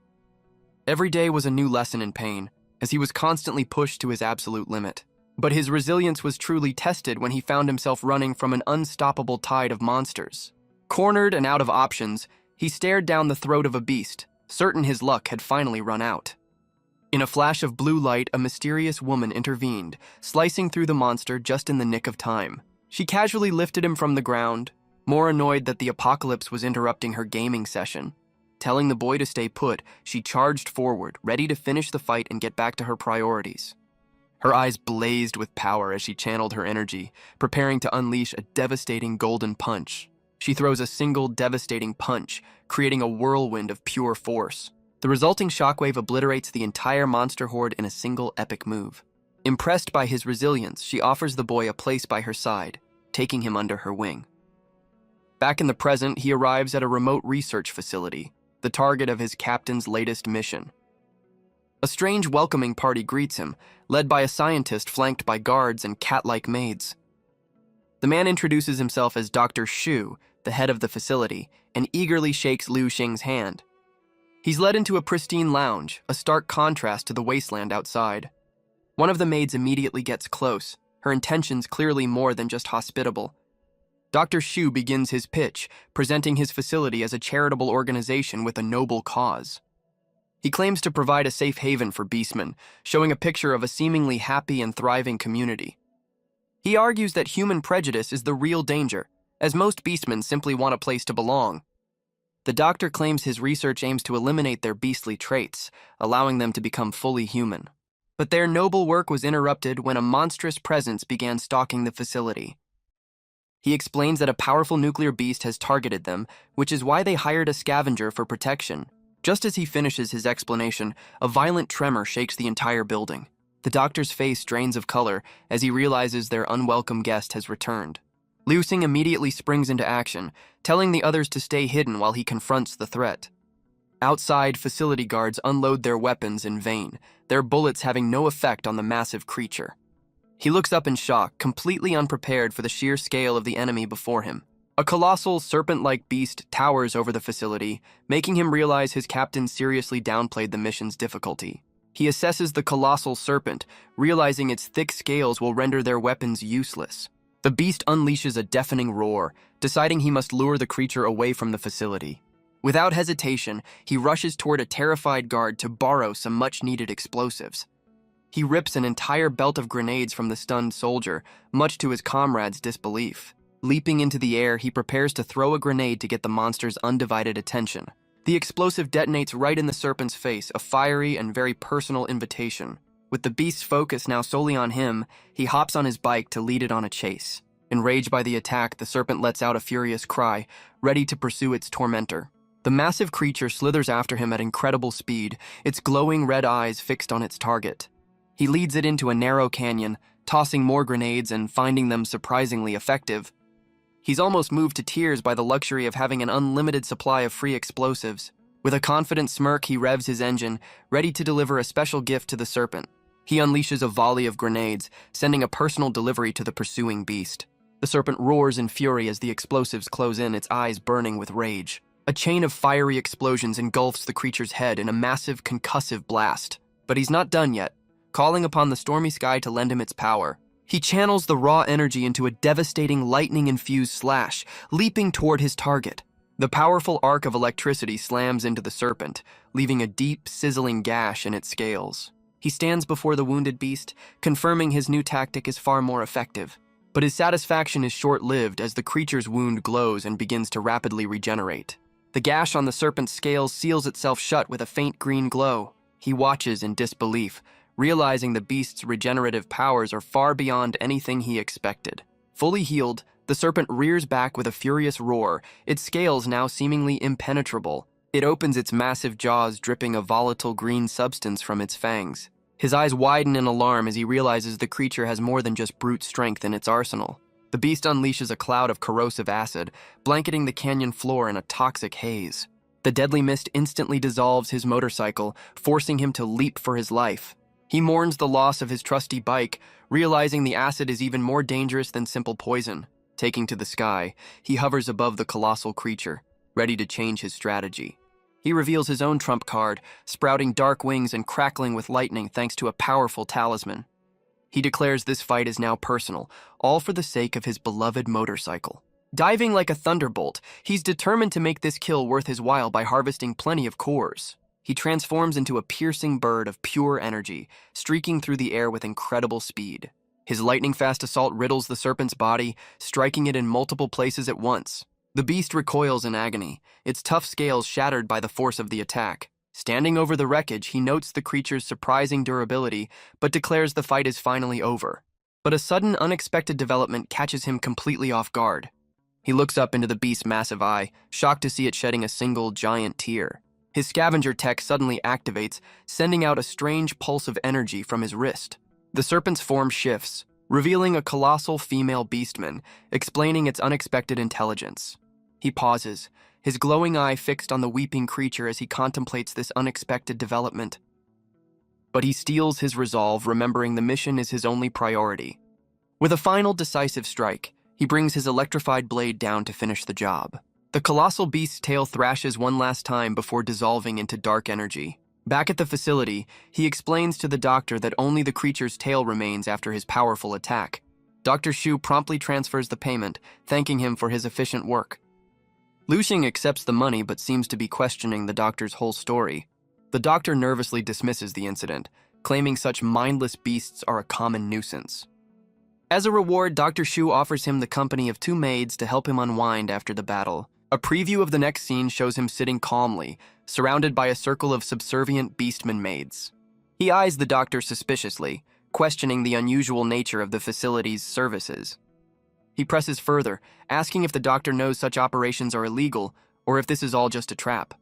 Every day was a new lesson in pain, as he was constantly pushed to his absolute limit. But his resilience was truly tested when he found himself running from an unstoppable tide of monsters. Cornered and out of options, he stared down the throat of a beast, certain his luck had finally run out. In a flash of blue light, a mysterious woman intervened, slicing through the monster just in the nick of time. She casually lifted him from the ground, more annoyed that the apocalypse was interrupting her gaming session. Telling the boy to stay put, she charged forward, ready to finish the fight and get back to her priorities. Her eyes blazed with power as she channeled her energy, preparing to unleash a devastating golden punch. She throws a single devastating punch, creating a whirlwind of pure force. The resulting shockwave obliterates the entire monster horde in a single epic move. Impressed by his resilience, she offers the boy a place by her side, taking him under her wing. Back in the present, he arrives at a remote research facility, the target of his captain's latest mission. A strange welcoming party greets him, led by a scientist flanked by guards and cat-like maids. The man introduces himself as Dr. Shu, the head of the facility, and eagerly shakes Liu Xing's hand. He's led into a pristine lounge, a stark contrast to the wasteland outside. One of the maids immediately gets close, her intentions clearly more than just hospitable. Dr. Shu begins his pitch, presenting his facility as a charitable organization with a noble cause. He claims to provide a safe haven for beastmen, showing a picture of a seemingly happy and thriving community. He argues that human prejudice is the real danger, as most beastmen simply want a place to belong. The doctor claims his research aims to eliminate their beastly traits, allowing them to become fully human. But their noble work was interrupted when a monstrous presence began stalking the facility. He explains that a powerful nuclear beast has targeted them, which is why they hired a scavenger for protection. Just as he finishes his explanation, a violent tremor shakes the entire building. The doctor's face drains of color as he realizes their unwelcome guest has returned. Liu Xing immediately springs into action, telling the others to stay hidden while he confronts the threat. Outside, facility guards unload their weapons in vain, their bullets having no effect on the massive creature. He looks up in shock, completely unprepared for the sheer scale of the enemy before him. A colossal, serpent-like beast towers over the facility, making him realize his captain seriously downplayed the mission's difficulty. He assesses the colossal serpent, realizing its thick scales will render their weapons useless. The beast unleashes a deafening roar, deciding he must lure the creature away from the facility. Without hesitation, he rushes toward a terrified guard to borrow some much-needed explosives. He rips an entire belt of grenades from the stunned soldier, much to his comrades' disbelief. Leaping into the air, he prepares to throw a grenade to get the monster's undivided attention. The explosive detonates right in the serpent's face, a fiery and very personal invitation. With the beast's focus now solely on him, he hops on his bike to lead it on a chase. Enraged by the attack, the serpent lets out a furious cry, ready to pursue its tormentor. The massive creature slithers after him at incredible speed, its glowing red eyes fixed on its target. He leads it into a narrow canyon, tossing more grenades and finding them surprisingly effective. He's almost moved to tears by the luxury of having an unlimited supply of free explosives. With a confident smirk, he revs his engine, ready to deliver a special gift to the serpent. He unleashes a volley of grenades, sending a personal delivery to the pursuing beast. The serpent roars in fury as the explosives close in, its eyes burning with rage. A chain of fiery explosions engulfs the creature's head in a massive concussive blast. But he's not done yet. Calling upon the stormy sky to lend him its power. He channels the raw energy into a devastating lightning-infused slash, leaping toward his target. The powerful arc of electricity slams into the serpent, leaving a deep, sizzling gash in its scales. He stands before the wounded beast, confirming his new tactic is far more effective. But his satisfaction is short-lived as the creature's wound glows and begins to rapidly regenerate. The gash on the serpent's scales seals itself shut with a faint green glow. He watches in disbelief, realizing the beast's regenerative powers are far beyond anything he expected. Fully healed, the serpent rears back with a furious roar, its scales now seemingly impenetrable. It opens its massive jaws, dripping a volatile green substance from its fangs. His eyes widen in alarm as he realizes the creature has more than just brute strength in its arsenal. The beast unleashes a cloud of corrosive acid, blanketing the canyon floor in a toxic haze. The deadly mist instantly dissolves his motorcycle, forcing him to leap for his life. He mourns the loss of his trusty bike, realizing the acid is even more dangerous than simple poison. Taking to the sky, he hovers above the colossal creature, ready to change his strategy. He reveals his own trump card, sprouting dark wings and crackling with lightning thanks to a powerful talisman. He declares this fight is now personal, all for the sake of his beloved motorcycle. Diving like a thunderbolt, he's determined to make this kill worth his while by harvesting plenty of cores. He transforms into a piercing bird of pure energy, streaking through the air with incredible speed. His lightning-fast assault riddles the serpent's body, striking it in multiple places at once. The beast recoils in agony, its tough scales shattered by the force of the attack. Standing over the wreckage, he notes the creature's surprising durability, but declares the fight is finally over. But a sudden, unexpected development catches him completely off guard. He looks up into the beast's massive eye, shocked to see it shedding a single giant tear. His scavenger tech suddenly activates, sending out a strange pulse of energy from his wrist. The serpent's form shifts, revealing a colossal female beastman, explaining its unexpected intelligence. He pauses, his glowing eye fixed on the weeping creature as he contemplates this unexpected development. But he steels his resolve, remembering the mission is his only priority. With a final decisive strike, he brings his electrified blade down to finish the job. The colossal beast's tail thrashes one last time before dissolving into dark energy. Back at the facility, he explains to the doctor that only the creature's tail remains after his powerful attack. Dr. Shu promptly transfers the payment, thanking him for his efficient work. Luxing accepts the money but seems to be questioning the doctor's whole story. The doctor nervously dismisses the incident, claiming such mindless beasts are a common nuisance. As a reward, Dr. Shu offers him the company of 2 maids to help him unwind after the battle. A preview of the next scene shows him sitting calmly, surrounded by a circle of subservient beastman maids. He eyes the doctor suspiciously, questioning the unusual nature of the facility's services. He presses further, asking if the doctor knows such operations are illegal or if this is all just a trap.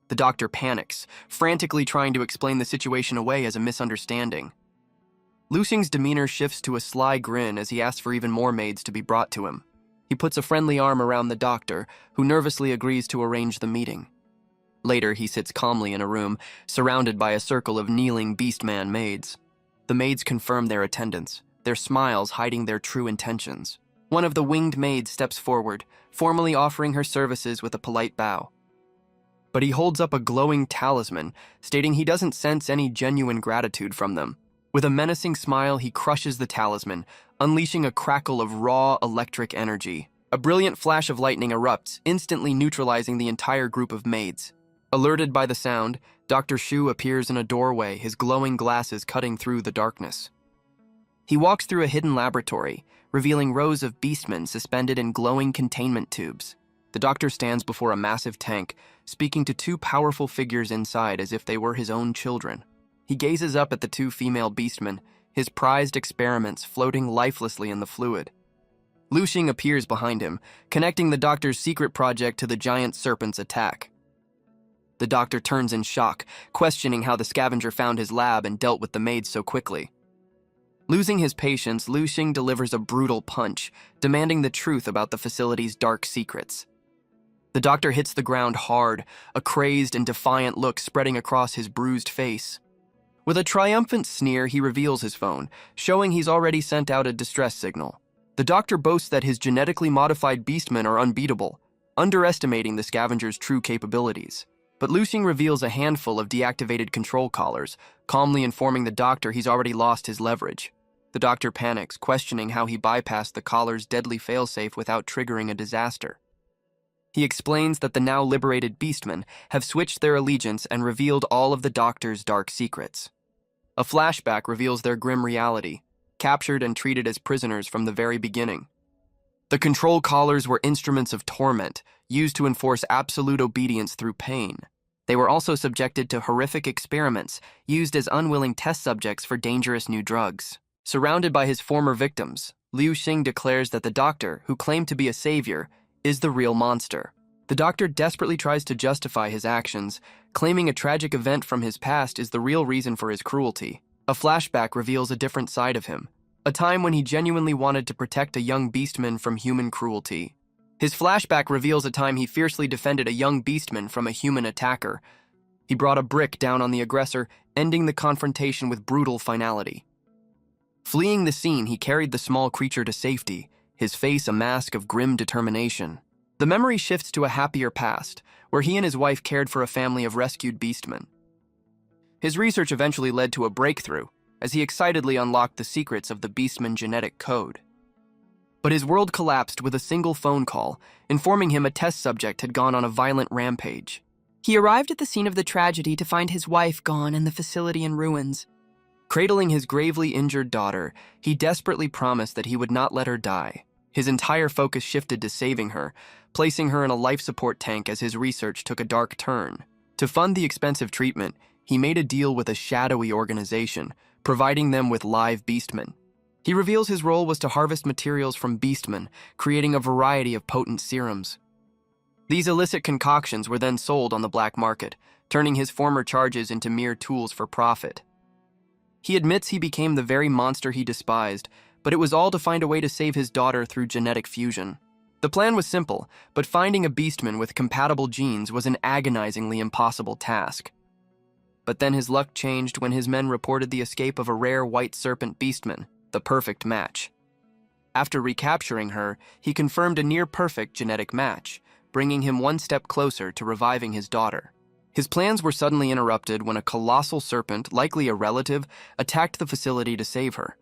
The doctor panics, frantically trying to explain the situation away as a misunderstanding. Luxing's demeanor shifts to a sly grin as he asks for even more maids to be brought to him. He puts a friendly arm around the doctor, who nervously agrees to arrange the meeting. Later, he sits calmly in a room, surrounded by a circle of kneeling beastman maids. The maids confirm their attendance, their smiles hiding their true intentions. One of the winged maids steps forward, formally offering her services with a polite bow. But he holds up a glowing talisman, stating he doesn't sense any genuine gratitude from them. With a menacing smile, he crushes the talisman, unleashing a crackle of raw electric energy. A brilliant flash of lightning erupts, instantly neutralizing the entire group of maids. Alerted by the sound, Dr. Shu appears in a doorway, his glowing glasses cutting through the darkness. He walks through a hidden laboratory, revealing rows of beastmen suspended in glowing containment tubes. The doctor stands before a massive tank, speaking to 2 powerful figures inside as if they were his own children. He gazes up at the 2 female beastmen, his prized experiments floating lifelessly in the fluid. Luxing appears behind him, connecting the doctor's secret project to the giant serpent's attack. The doctor turns in shock, questioning how the scavenger found his lab and dealt with the maids so quickly. Losing his patience, Luxing delivers a brutal punch, demanding the truth about the facility's dark secrets. The doctor hits the ground hard, a crazed and defiant look spreading across his bruised face. With a triumphant sneer, he reveals his phone, showing he's already sent out a distress signal. The doctor boasts that his genetically modified beastmen are unbeatable, underestimating the scavenger's true capabilities. But Luxing reveals a handful of deactivated control collars, calmly informing the doctor he's already lost his leverage. The doctor panics, questioning how he bypassed the collar's deadly failsafe without triggering a disaster. He explains that the now liberated beastmen have switched their allegiance and revealed all of the doctor's dark secrets. A flashback reveals their grim reality, captured and treated as prisoners from the very beginning. The control collars were instruments of torment, used to enforce absolute obedience through pain. They were also subjected to horrific experiments, used as unwilling test subjects for dangerous new drugs. Surrounded by his former victims, Liu Xing declares that the doctor, who claimed to be a savior, is the real monster. The doctor desperately tries to justify his actions, claiming a tragic event from his past is the real reason for his cruelty. A flashback reveals a different side of him, a time when he genuinely wanted to protect a young beastman from human cruelty. His flashback reveals a time he fiercely defended a young beastman from a human attacker. He brought a brick down on the aggressor, ending the confrontation with brutal finality. Fleeing the scene, he carried the small creature to safety, his face a mask of grim determination. The memory shifts to a happier past, where he and his wife cared for a family of rescued beastmen. His research eventually led to a breakthrough, as he excitedly unlocked the secrets of the beastman genetic code. But his world collapsed with a single phone call, informing him a test subject had gone on a violent rampage. He arrived at the scene of the tragedy to find his wife gone and the facility in ruins. Cradling his gravely injured daughter, he desperately promised that he would not let her die. His entire focus shifted to saving her, placing her in a life support tank as his research took a dark turn. To fund the expensive treatment, he made a deal with a shadowy organization, providing them with live beastmen. He reveals his role was to harvest materials from beastmen, creating a variety of potent serums. These illicit concoctions were then sold on the black market, turning his former charges into mere tools for profit. He admits he became the very monster he despised, but it was all to find a way to save his daughter through genetic fusion. The plan was simple, but finding a beastman with compatible genes was an agonizingly impossible task. But then his luck changed when his men reported the escape of a rare white serpent beastman, the perfect match. After recapturing her, he confirmed a near-perfect genetic match, bringing him one step closer to reviving his daughter. His plans were suddenly interrupted when a colossal serpent, likely a relative, attacked the facility to save her.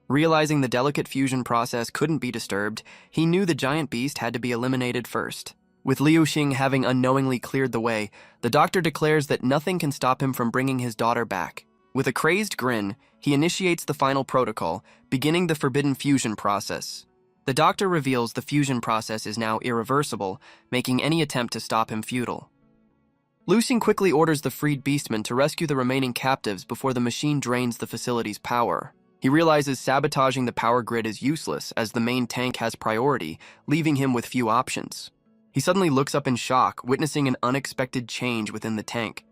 Realizing the delicate fusion process couldn't be disturbed, he knew the giant beast had to be eliminated first. With Liu Xing having unknowingly cleared the way, the doctor declares that nothing can stop him from bringing his daughter back. With a crazed grin, he initiates the final protocol, beginning the forbidden fusion process. The doctor reveals the fusion process is now irreversible, making any attempt to stop him futile. Liu Xing quickly orders the freed beastmen to rescue the remaining captives before the machine drains the facility's power. He realizes sabotaging the power grid is useless as the main tank has priority, leaving him with few options. He suddenly looks up in shock, witnessing an unexpected change within the tank.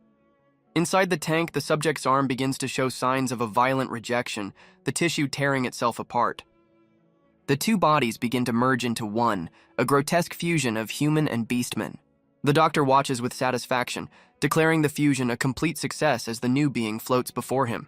Inside the tank, the subject's arm begins to show signs of a violent rejection, the tissue tearing itself apart. The two bodies begin to merge into one, a grotesque fusion of human and beastman. The doctor watches with satisfaction, declaring the fusion a complete success as the new being floats before him.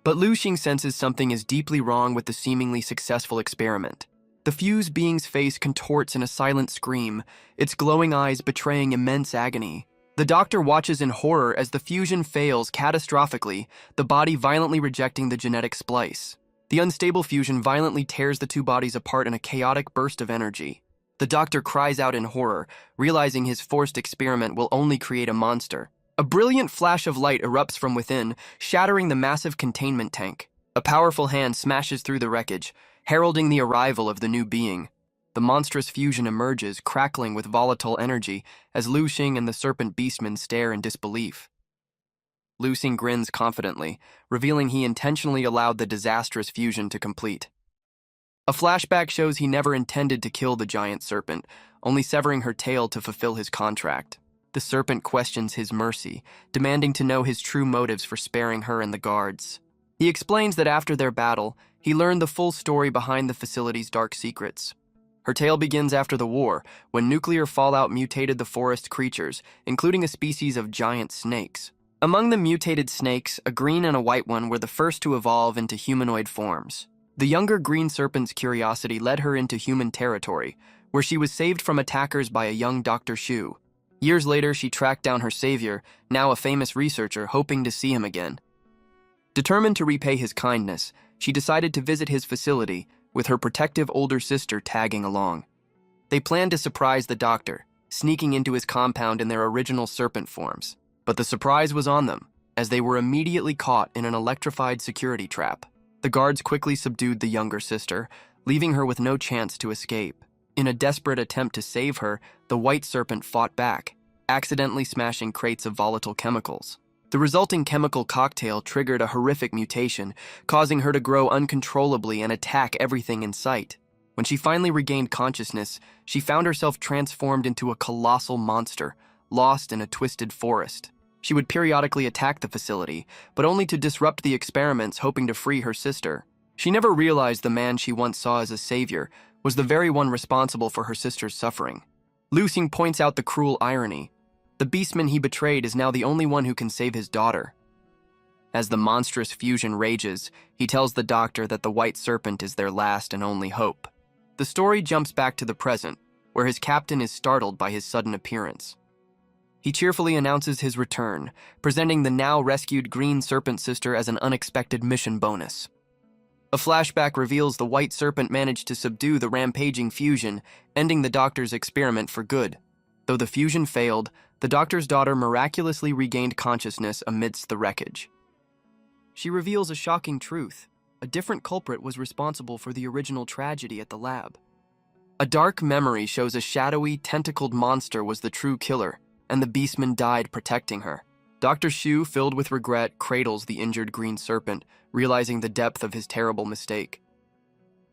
But Liu Xing senses something is deeply wrong with the seemingly successful experiment. The fused being's face contorts in a silent scream, its glowing eyes betraying immense agony. The doctor watches in horror as the fusion fails catastrophically, the body violently rejecting the genetic splice. The unstable fusion violently tears the two bodies apart in a chaotic burst of energy. The doctor cries out in horror, realizing his forced experiment will only create a monster. A brilliant flash of light erupts from within, shattering the massive containment tank. A powerful hand smashes through the wreckage, heralding the arrival of the new being. The monstrous fusion emerges, crackling with volatile energy, as Liu Xing and the serpent beastmen stare in disbelief. Liu Xing grins confidently, revealing he intentionally allowed the disastrous fusion to complete. A flashback shows he never intended to kill the giant serpent, only severing her tail to fulfill his contract. The serpent questions his mercy, demanding to know his true motives for sparing her and the guards. He explains that after their battle, he learned the full story behind the facility's dark secrets. Her tale begins after the war, when nuclear fallout mutated the forest creatures, including a species of giant snakes. Among the mutated snakes, a green and a white one were the first to evolve into humanoid forms. The younger green serpent's curiosity led her into human territory, where she was saved from attackers by a young Dr. Shu. Years later, she tracked down her savior, now a famous researcher, hoping to see him again. Determined to repay his kindness, she decided to visit his facility, with her protective older sister tagging along. They planned to surprise the doctor, sneaking into his compound in their original serpent forms. But the surprise was on them, as they were immediately caught in an electrified security trap. The guards quickly subdued the younger sister, leaving her with no chance to escape. In a desperate attempt to save her, the white serpent fought back. accidentally smashing crates of volatile chemicals. The resulting chemical cocktail triggered a horrific mutation, causing her to grow uncontrollably and attack everything in sight. When she finally regained consciousness, she found herself transformed into a colossal monster, lost in a twisted forest. She would periodically attack the facility, but only to disrupt the experiments, hoping to free her sister. She never realized the man she once saw as a savior was the very one responsible for her sister's suffering. Seducing points out the cruel irony. The beastman he betrayed is now the only one who can save his daughter. As the monstrous fusion rages, he tells the doctor that the white serpent is their last and only hope. The story jumps back to the present, where his captain is startled by his sudden appearance. He cheerfully announces his return, presenting the now rescued green serpent sister as an unexpected mission bonus. A flashback reveals the white serpent managed to subdue the rampaging fusion, ending the doctor's experiment for good. Though the fusion failed, the doctor's daughter miraculously regained consciousness amidst the wreckage. She reveals a shocking truth. A different culprit was responsible for the original tragedy at the lab. A dark memory shows a shadowy, tentacled monster was the true killer, and the beastman died protecting her. Dr. Shu, filled with regret, cradles the injured green serpent, realizing the depth of his terrible mistake.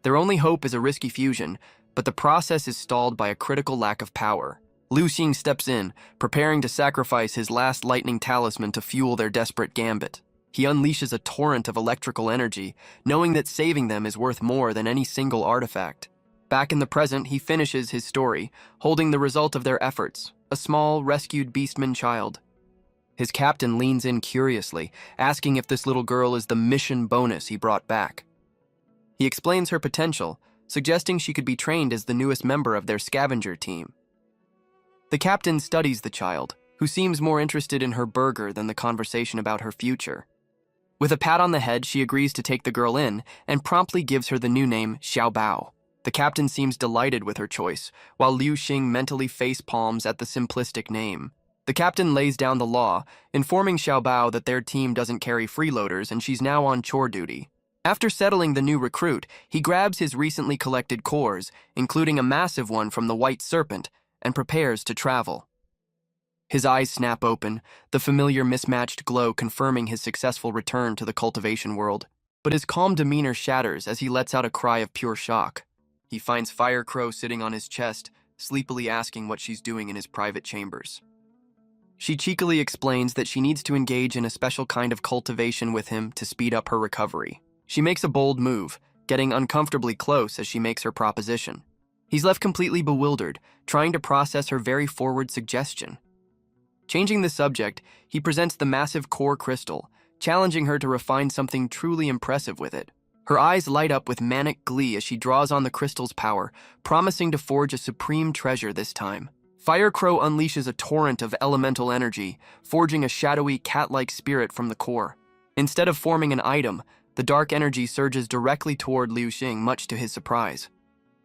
Their only hope is a risky fusion, but the process is stalled by a critical lack of power. Seducing steps in, preparing to sacrifice his last lightning talisman to fuel their desperate gambit. He unleashes a torrent of electrical energy, knowing that saving them is worth more than any single artifact. Back in the present, he finishes his story, holding the result of their efforts, a small, rescued beastman child. His captain leans in curiously, asking if this little girl is the mission bonus he brought back. He explains her potential, suggesting she could be trained as the newest member of their scavenger team. The captain studies the child, who seems more interested in her burger than the conversation about her future. With a pat on the head, she agrees to take the girl in and promptly gives her the new name Xiaobao. The captain seems delighted with her choice, while Liu Xing mentally face-palms at the simplistic name. The captain lays down the law, informing Xiaobao that their team doesn't carry freeloaders and she's now on chore duty. After settling the new recruit, he grabs his recently collected cores, including a massive one from the White Serpent, and prepares to travel. His eyes snap open, the familiar mismatched glow confirming his successful return to the cultivation world. But his calm demeanor shatters as he lets out a cry of pure shock. He finds Firecrow sitting on his chest, sleepily asking what she's doing in his private chambers. She cheekily explains that she needs to engage in a special kind of cultivation with him to speed up her recovery. She makes a bold move, getting uncomfortably close as she makes her proposition. He's left completely bewildered, trying to process her very forward suggestion. Changing the subject, he presents the massive core crystal, challenging her to refine something truly impressive with it. Her eyes light up with manic glee as she draws on the crystal's power, promising to forge a supreme treasure this time. Firecrow unleashes a torrent of elemental energy, forging a shadowy, cat-like spirit from the core. Instead of forming an item, the dark energy surges directly toward Liu Xing, much to his surprise.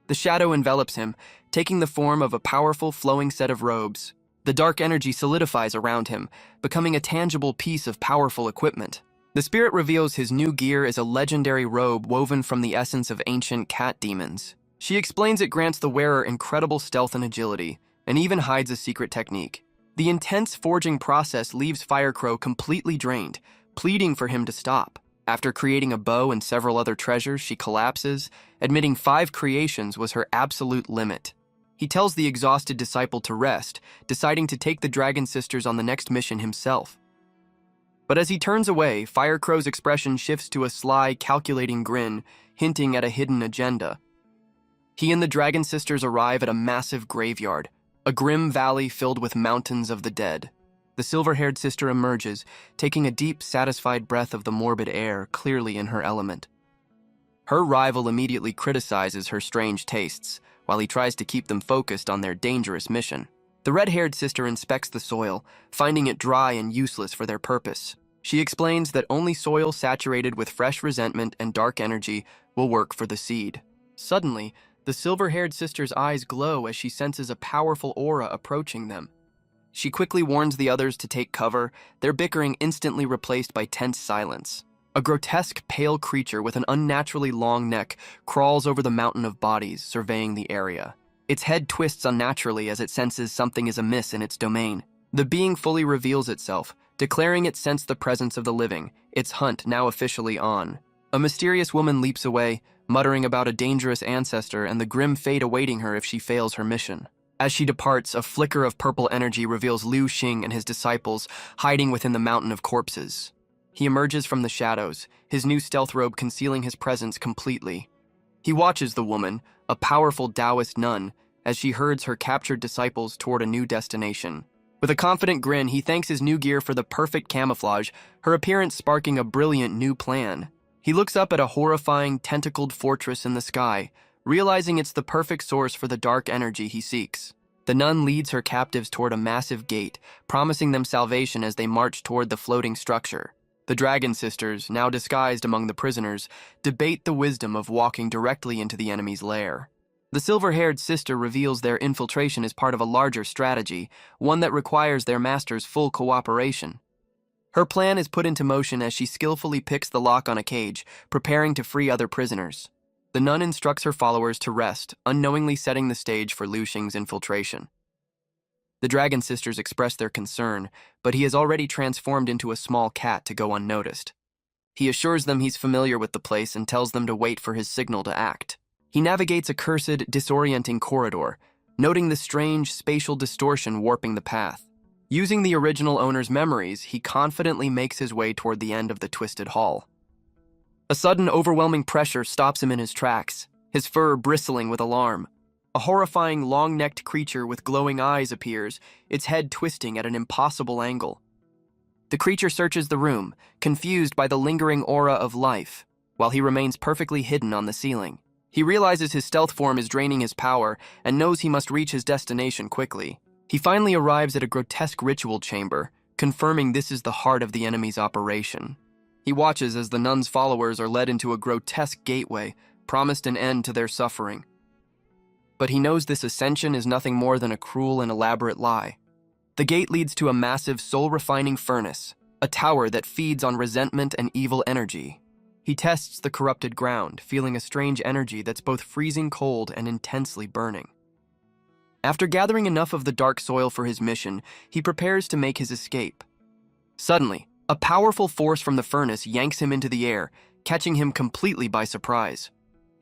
The shadow envelops him, taking the form of a powerful, flowing set of robes. The dark energy solidifies around him, becoming a tangible piece of powerful equipment. The spirit reveals his new gear is a legendary robe woven from the essence of ancient cat demons. She explains it grants the wearer incredible stealth and agility, and even hides a secret technique. The intense forging process leaves Firecrow completely drained, pleading for him to stop. After creating a bow and several other treasures, she collapses, admitting 5 creations was her absolute limit. He tells the exhausted disciple to rest, deciding to take the Dragon Sisters on the next mission himself. But as he turns away, Firecrow's expression shifts to a sly, calculating grin, hinting at a hidden agenda. He and the Dragon Sisters arrive at a massive graveyard, a grim valley filled with mountains of the dead. The silver-haired sister emerges, taking a deep, satisfied breath of the morbid air, clearly in her element. Her rival immediately criticizes her strange tastes, while he tries to keep them focused on their dangerous mission. The red-haired sister inspects the soil, finding it dry and useless for their purpose. She explains that only soil saturated with fresh resentment and dark energy will work for the seed. Suddenly, the silver-haired sister's eyes glow as she senses a powerful aura approaching them. She quickly warns the others to take cover, their bickering instantly replaced by tense silence. A grotesque, pale creature with an unnaturally long neck crawls over the mountain of bodies, surveying the area. Its head twists unnaturally as it senses something is amiss in its domain. The being fully reveals itself, declaring it sensed the presence of the living, its hunt now officially on. A mysterious woman leaps away, muttering about a dangerous ancestor and the grim fate awaiting her if she fails her mission. As she departs, a flicker of purple energy reveals Liu Xing and his disciples hiding within the mountain of corpses. He emerges from the shadows, his new stealth robe concealing his presence completely. He watches the woman, a powerful Taoist nun, as she herds her captured disciples toward a new destination. With a confident grin, he thanks his new gear for the perfect camouflage, her appearance sparking a brilliant new plan. He looks up at a horrifying, tentacled fortress in the sky, realizing it's the perfect source for the dark energy he seeks. The nun leads her captives toward a massive gate, promising them salvation as they march toward the floating structure. The Dragon Sisters, now disguised among the prisoners, debate the wisdom of walking directly into the enemy's lair. The silver-haired sister reveals their infiltration is part of a larger strategy, one that requires their master's full cooperation. Her plan is put into motion as she skillfully picks the lock on a cage, preparing to free other prisoners. The nun instructs her followers to rest, unknowingly setting the stage for Liu Xing's infiltration. The Dragon Sisters express their concern, but he has already transformed into a small cat to go unnoticed. He assures them he's familiar with the place and tells them to wait for his signal to act. He navigates a cursed, disorienting corridor, noting the strange spatial distortion warping the path. Using the original owner's memories, he confidently makes his way toward the end of the twisted hall. A sudden, overwhelming pressure stops him in his tracks, his fur bristling with alarm. A horrifying, long-necked creature with glowing eyes appears, its head twisting at an impossible angle. The creature searches the room, confused by the lingering aura of life, while he remains perfectly hidden on the ceiling. He realizes his stealth form is draining his power and knows he must reach his destination quickly. He finally arrives at a grotesque ritual chamber, confirming this is the heart of the enemy's operation. He watches as the nun's followers are led into a grotesque gateway, promised an end to their suffering. But he knows this ascension is nothing more than a cruel and elaborate lie. The gate leads to a massive soul-refining furnace, a tower that feeds on resentment and evil energy. He tests the corrupted ground, feeling a strange energy that's both freezing cold and intensely burning. After gathering enough of the dark soil for his mission, he prepares to make his escape. Suddenly, a powerful force from the furnace yanks him into the air, catching him completely by surprise.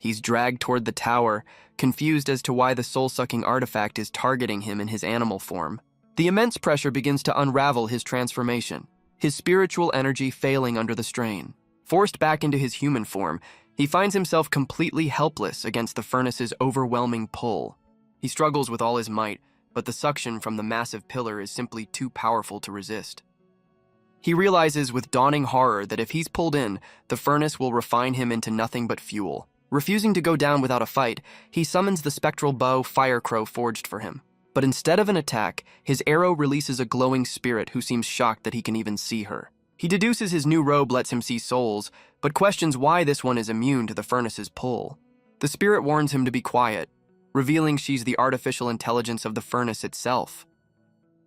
He's dragged toward the tower, confused as to why the soul-sucking artifact is targeting him in his animal form. The immense pressure begins to unravel his transformation, his spiritual energy failing under the strain. Forced back into his human form, he finds himself completely helpless against the furnace's overwhelming pull. He struggles with all his might, but the suction from the massive pillar is simply too powerful to resist. He realizes with dawning horror that if he's pulled in, the furnace will refine him into nothing but fuel. Refusing to go down without a fight, he summons the spectral bow Firecrow forged for him. But instead of an attack, his arrow releases a glowing spirit who seems shocked that he can even see her. He deduces his new robe lets him see souls, but questions why this one is immune to the furnace's pull. The spirit warns him to be quiet, revealing she's the artificial intelligence of the furnace itself.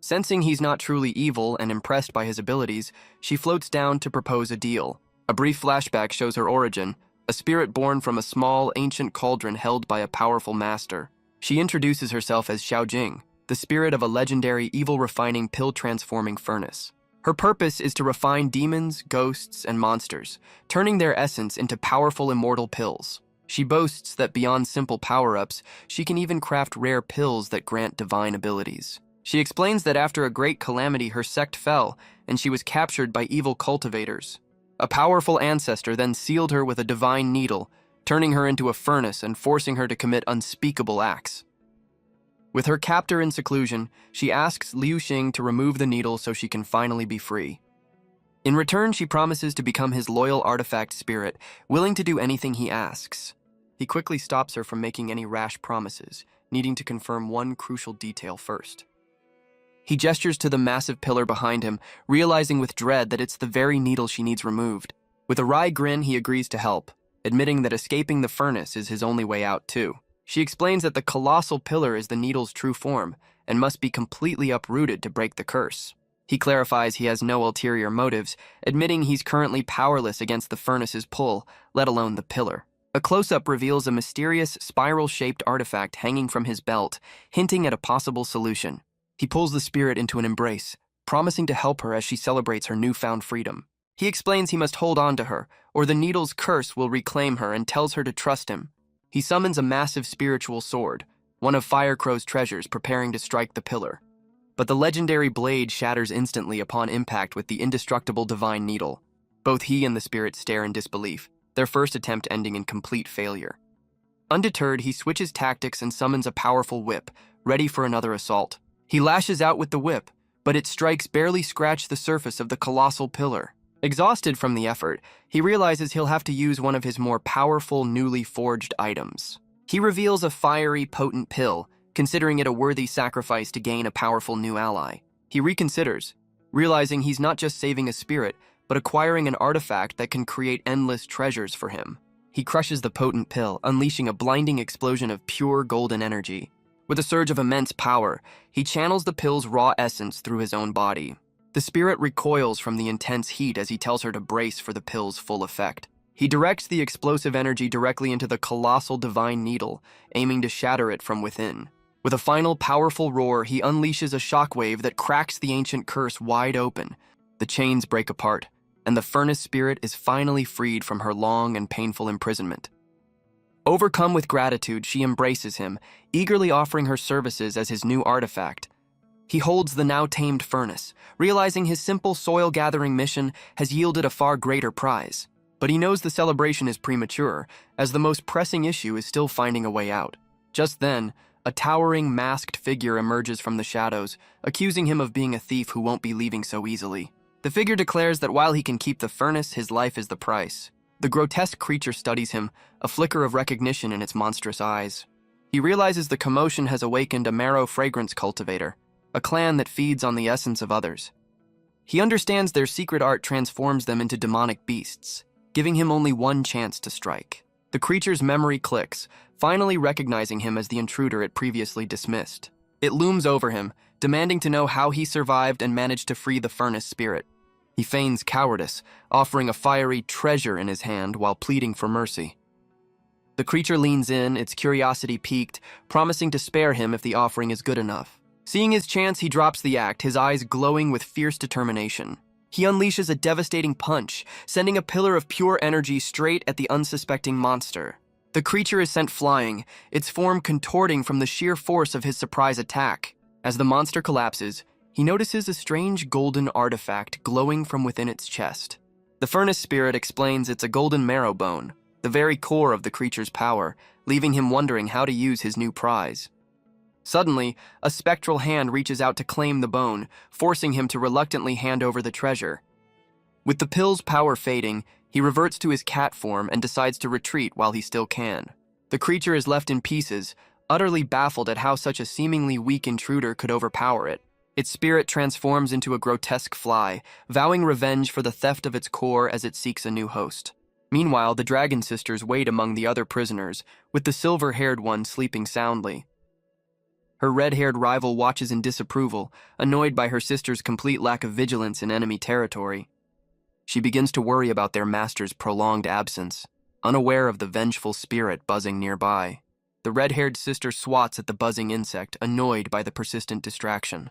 Sensing he's not truly evil and impressed by his abilities, she floats down to propose a deal. A brief flashback shows her origin, a spirit born from a small, ancient cauldron held by a powerful master. She introduces herself as Xiaojing, the spirit of a legendary evil-refining, pill-transforming furnace. Her purpose is to refine demons, ghosts, and monsters, turning their essence into powerful immortal pills. She boasts that beyond simple power-ups, she can even craft rare pills that grant divine abilities. She explains that after a great calamity, her sect fell, and she was captured by evil cultivators. A powerful ancestor then sealed her with a divine needle, turning her into a furnace and forcing her to commit unspeakable acts. With her captor in seclusion, she asks Liu Xing to remove the needle so she can finally be free. In return, she promises to become his loyal artifact spirit, willing to do anything he asks. He quickly stops her from making any rash promises, needing to confirm one crucial detail first. He gestures to the massive pillar behind him, realizing with dread that it's the very needle she needs removed. With a wry grin, he agrees to help, admitting that escaping the furnace is his only way out too. She explains that the colossal pillar is the needle's true form and must be completely uprooted to break the curse. He clarifies he has no ulterior motives, admitting he's currently powerless against the furnace's pull, let alone the pillar. A close-up reveals a mysterious, spiral-shaped artifact hanging from his belt, hinting at a possible solution. He pulls the spirit into an embrace, promising to help her as she celebrates her newfound freedom. He explains he must hold on to her, or the needle's curse will reclaim her, and tells her to trust him. He summons a massive spiritual sword, one of Firecrow's treasures, preparing to strike the pillar. But the legendary blade shatters instantly upon impact with the indestructible divine needle. Both he and the spirit stare in disbelief, their first attempt ending in complete failure. Undeterred, he switches tactics and summons a powerful whip, ready for another assault. He lashes out with the whip, but its strikes barely scratch the surface of the colossal pillar. Exhausted from the effort, he realizes he'll have to use one of his more powerful, newly forged items. He reveals a fiery, potent pill, considering it a worthy sacrifice to gain a powerful new ally. He reconsiders, realizing he's not just saving a spirit, but acquiring an artifact that can create endless treasures for him. He crushes the potent pill, unleashing a blinding explosion of pure golden energy. With a surge of immense power, he channels the pill's raw essence through his own body. The spirit recoils from the intense heat as he tells her to brace for the pill's full effect. He directs the explosive energy directly into the colossal divine needle, aiming to shatter it from within. With a final powerful roar, he unleashes a shockwave that cracks the ancient curse wide open. The chains break apart, and the furnace spirit is finally freed from her long and painful imprisonment. Overcome with gratitude, she embraces him, eagerly offering her services as his new artifact. He holds the now tamed furnace, realizing his simple soil-gathering mission has yielded a far greater prize. But he knows the celebration is premature, as the most pressing issue is still finding a way out. Just then, a towering, masked figure emerges from the shadows, accusing him of being a thief who won't be leaving so easily. The figure declares that while he can keep the furnace, his life is the price. The grotesque creature studies him, a flicker of recognition in its monstrous eyes. He realizes the commotion has awakened a marrow fragrance cultivator, a clan that feeds on the essence of others. He understands their secret art transforms them into demonic beasts, giving him only one chance to strike. The creature's memory clicks, finally recognizing him as the intruder it previously dismissed. It looms over him, demanding to know how he survived and managed to free the furnace spirit. He feigns cowardice, offering a fiery treasure in his hand while pleading for mercy. The creature leans in, its curiosity piqued, promising to spare him if the offering is good enough. Seeing his chance, he drops the act, his eyes glowing with fierce determination. He unleashes a devastating punch, sending a pillar of pure energy straight at the unsuspecting monster. The creature is sent flying, its form contorting from the sheer force of his surprise attack. As the monster collapses, he notices a strange golden artifact glowing from within its chest. The furnace spirit explains it's a golden marrow bone, the very core of the creature's power, leaving him wondering how to use his new prize. Suddenly, a spectral hand reaches out to claim the bone, forcing him to reluctantly hand over the treasure. With the pill's power fading, he reverts to his cat form and decides to retreat while he still can. The creature is left in pieces, utterly baffled at how such a seemingly weak intruder could overpower it. Its spirit transforms into a grotesque fly, vowing revenge for the theft of its core as it seeks a new host. Meanwhile, the dragon sisters wait among the other prisoners, with the silver-haired one sleeping soundly. Her red-haired rival watches in disapproval, annoyed by her sister's complete lack of vigilance in enemy territory. She begins to worry about their master's prolonged absence, unaware of the vengeful spirit buzzing nearby. The red-haired sister swats at the buzzing insect, annoyed by the persistent distraction.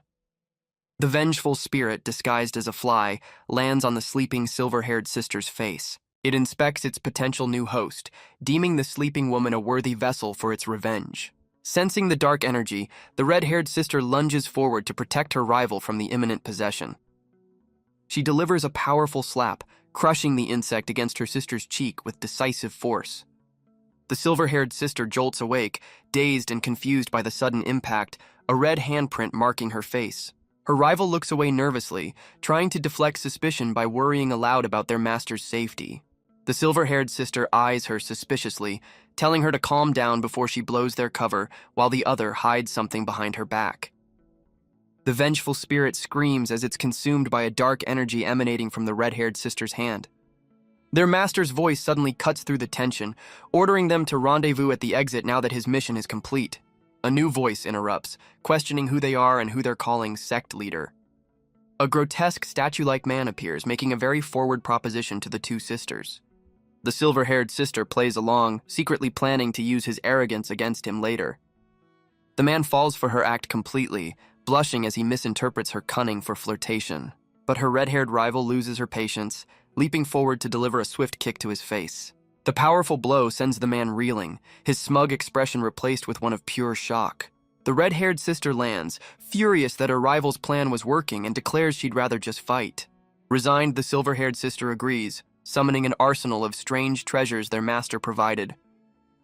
The vengeful spirit, disguised as a fly, lands on the sleeping silver-haired sister's face. It inspects its potential new host, deeming the sleeping woman a worthy vessel for its revenge. Sensing the dark energy, the red-haired sister lunges forward to protect her rival from the imminent possession. She delivers a powerful slap, crushing the insect against her sister's cheek with decisive force. The silver-haired sister jolts awake, dazed and confused by the sudden impact, a red handprint marking her face. Her rival looks away nervously, trying to deflect suspicion by worrying aloud about their master's safety. The silver-haired sister eyes her suspiciously, telling her to calm down before she blows their cover, while the other hides something behind her back. The vengeful spirit screams as it's consumed by a dark energy emanating from the red-haired sister's hand. Their master's voice suddenly cuts through the tension, ordering them to rendezvous at the exit now that his mission is complete. A new voice interrupts, questioning who they are and who they're calling sect leader. A grotesque statue-like man appears, making a very forward proposition to the two sisters. The silver-haired sister plays along, secretly planning to use his arrogance against him later. The man falls for her act completely, blushing as he misinterprets her cunning for flirtation. But her red-haired rival loses her patience, leaping forward to deliver a swift kick to his face. The powerful blow sends the man reeling, his smug expression replaced with one of pure shock. The red-haired sister lands, furious that her rival's plan was working, and declares she'd rather just fight. Resigned, the silver-haired sister agrees, summoning an arsenal of strange treasures their master provided.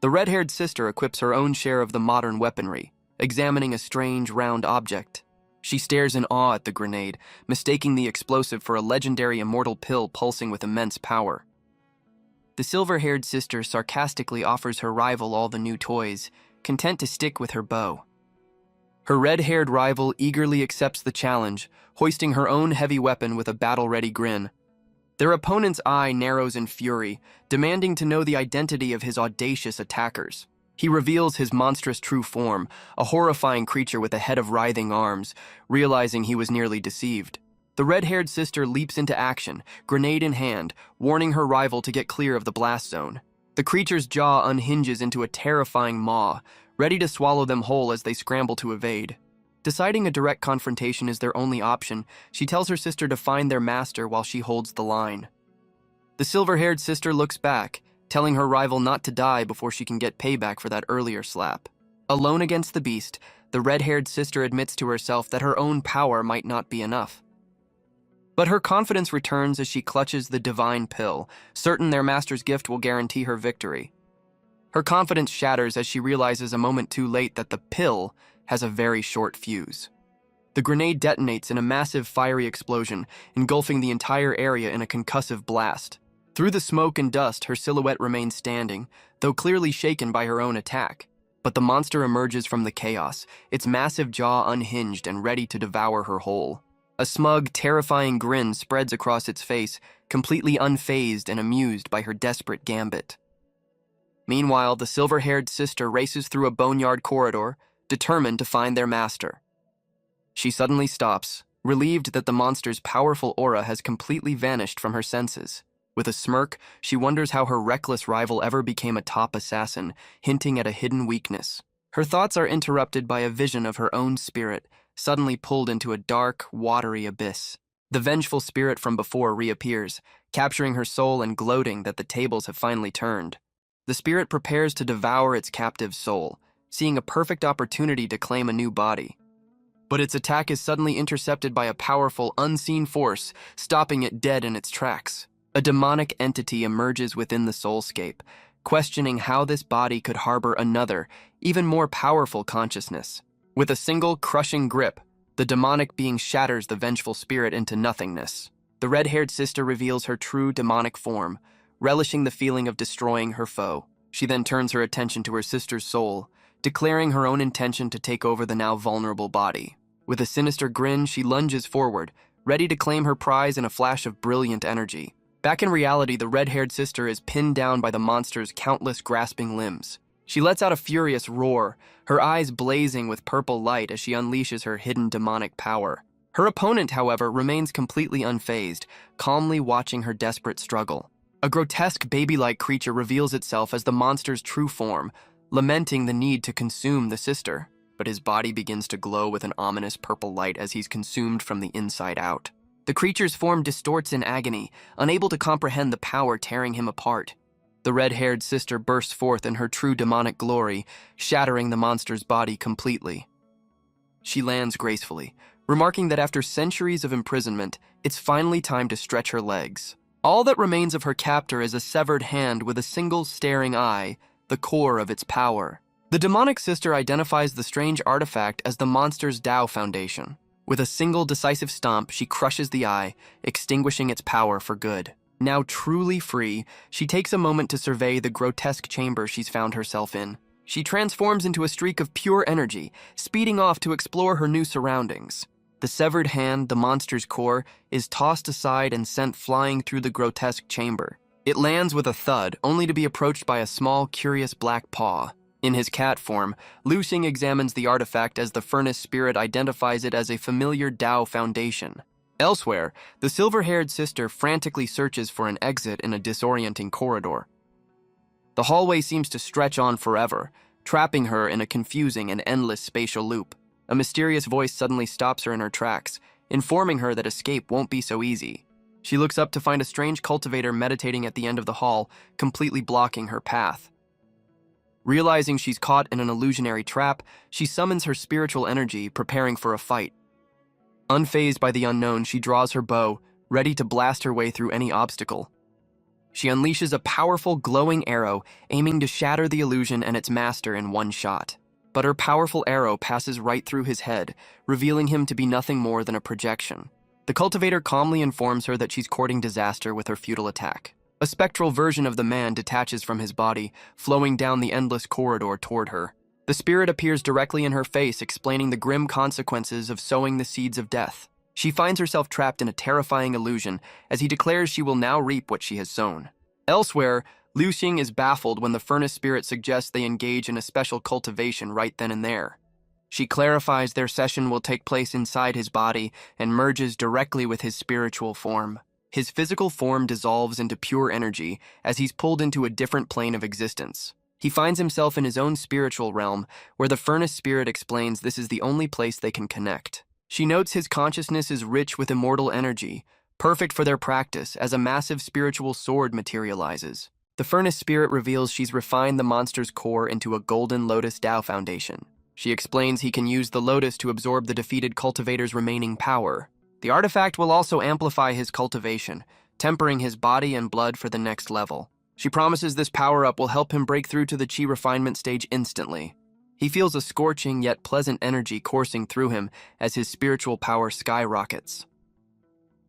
The red-haired sister equips her own share of the modern weaponry, examining a strange, round object. She stares in awe at the grenade, mistaking the explosive for a legendary immortal pill pulsing with immense power. The silver-haired sister sarcastically offers her rival all the new toys, content to stick with her bow. Her red-haired rival eagerly accepts the challenge, hoisting her own heavy weapon with a battle-ready grin. Their opponent's eye narrows in fury, demanding to know the identity of his audacious attackers. He reveals his monstrous true form, a horrifying creature with a head of writhing arms, realizing he was nearly deceived. The red-haired sister leaps into action, grenade in hand, warning her rival to get clear of the blast zone. The creature's jaw unhinges into a terrifying maw, ready to swallow them whole as they scramble to evade. Deciding a direct confrontation is their only option, she tells her sister to find their master while she holds the line. The silver-haired sister looks back, telling her rival not to die before she can get payback for that earlier slap. Alone against the beast, the red-haired sister admits to herself that her own power might not be enough. But her confidence returns as she clutches the divine pill, certain their master's gift will guarantee her victory. Her confidence shatters as she realizes a moment too late that the pill has a very short fuse. The grenade detonates in a massive fiery explosion, engulfing the entire area in a concussive blast. Through the smoke and dust, her silhouette remains standing, though clearly shaken by her own attack. But the monster emerges from the chaos, its massive jaw unhinged and ready to devour her whole. A smug, terrifying grin spreads across its face, completely unfazed and amused by her desperate gambit. Meanwhile, the silver-haired sister races through a boneyard corridor, determined to find their master. She suddenly stops, relieved that the monster's powerful aura has completely vanished from her senses. With a smirk, she wonders how her reckless rival ever became a top assassin, hinting at a hidden weakness. Her thoughts are interrupted by a vision of her own spirit, suddenly pulled into a dark, watery abyss. The vengeful spirit from before reappears, capturing her soul and gloating that the tables have finally turned. The spirit prepares to devour its captive soul, seeing a perfect opportunity to claim a new body. But its attack is suddenly intercepted by a powerful, unseen force, stopping it dead in its tracks. A demonic entity emerges within the soulscape, questioning how this body could harbor another, even more powerful consciousness. With a single, crushing grip, the demonic being shatters the vengeful spirit into nothingness. The red-haired sister reveals her true demonic form, relishing the feeling of destroying her foe. She then turns her attention to her sister's soul, declaring her own intention to take over the now vulnerable body. With a sinister grin, she lunges forward, ready to claim her prize in a flash of brilliant energy. Back in reality, the red-haired sister is pinned down by the monster's countless grasping limbs. She lets out a furious roar, her eyes blazing with purple light as she unleashes her hidden demonic power. Her opponent, however, remains completely unfazed, calmly watching her desperate struggle. A grotesque baby-like creature reveals itself as the monster's true form, lamenting the need to consume the sister. But his body begins to glow with an ominous purple light as he's consumed from the inside out. The creature's form distorts in agony, unable to comprehend the power tearing him apart. The red-haired sister bursts forth in her true demonic glory, shattering the monster's body completely. She lands gracefully, remarking that after centuries of imprisonment, it's finally time to stretch her legs. All that remains of her captor is a severed hand with a single staring eye, the core of its power. The demonic sister identifies the strange artifact as the monster's Tao foundation. With a single decisive stomp, she crushes the eye, extinguishing its power for good. Now truly free, she takes a moment to survey the grotesque chamber she's found herself in. She transforms into a streak of pure energy, speeding off to explore her new surroundings. The severed hand, the monster's core, is tossed aside and sent flying through the grotesque chamber. It lands with a thud, only to be approached by a small, curious black paw. In his cat form, Lu Xing examines the artifact as the furnace spirit identifies it as a familiar Tao foundation. Elsewhere, the silver-haired sister frantically searches for an exit in a disorienting corridor. The hallway seems to stretch on forever, trapping her in a confusing and endless spatial loop. A mysterious voice suddenly stops her in her tracks, informing her that escape won't be so easy. She looks up to find a strange cultivator meditating at the end of the hall, completely blocking her path. Realizing she's caught in an illusionary trap, she summons her spiritual energy, preparing for a fight. Unfazed by the unknown, she draws her bow, ready to blast her way through any obstacle. She unleashes a powerful, glowing arrow, aiming to shatter the illusion and its master in one shot. But her powerful arrow passes right through his head, revealing him to be nothing more than a projection. The cultivator calmly informs her that she's courting disaster with her futile attack. A spectral version of the man detaches from his body, flowing down the endless corridor toward her. The spirit appears directly in her face, explaining the grim consequences of sowing the seeds of death. She finds herself trapped in a terrifying illusion, as he declares she will now reap what she has sown. Elsewhere, Liu Xing is baffled when the furnace spirit suggests they engage in a special cultivation right then and there. She clarifies their session will take place inside his body and merges directly with his spiritual form. His physical form dissolves into pure energy as he's pulled into a different plane of existence. He finds himself in his own spiritual realm, where the furnace spirit explains this is the only place they can connect. She notes his consciousness is rich with immortal energy, perfect for their practice as a massive spiritual sword materializes. The furnace spirit reveals she's refined the monster's core into a golden lotus Tao foundation. She explains he can use the lotus to absorb the defeated cultivator's remaining power. The artifact will also amplify his cultivation, tempering his body and blood for the next level. She promises this power-up will help him break through to the chi refinement stage instantly. He feels a scorching yet pleasant energy coursing through him as his spiritual power skyrockets.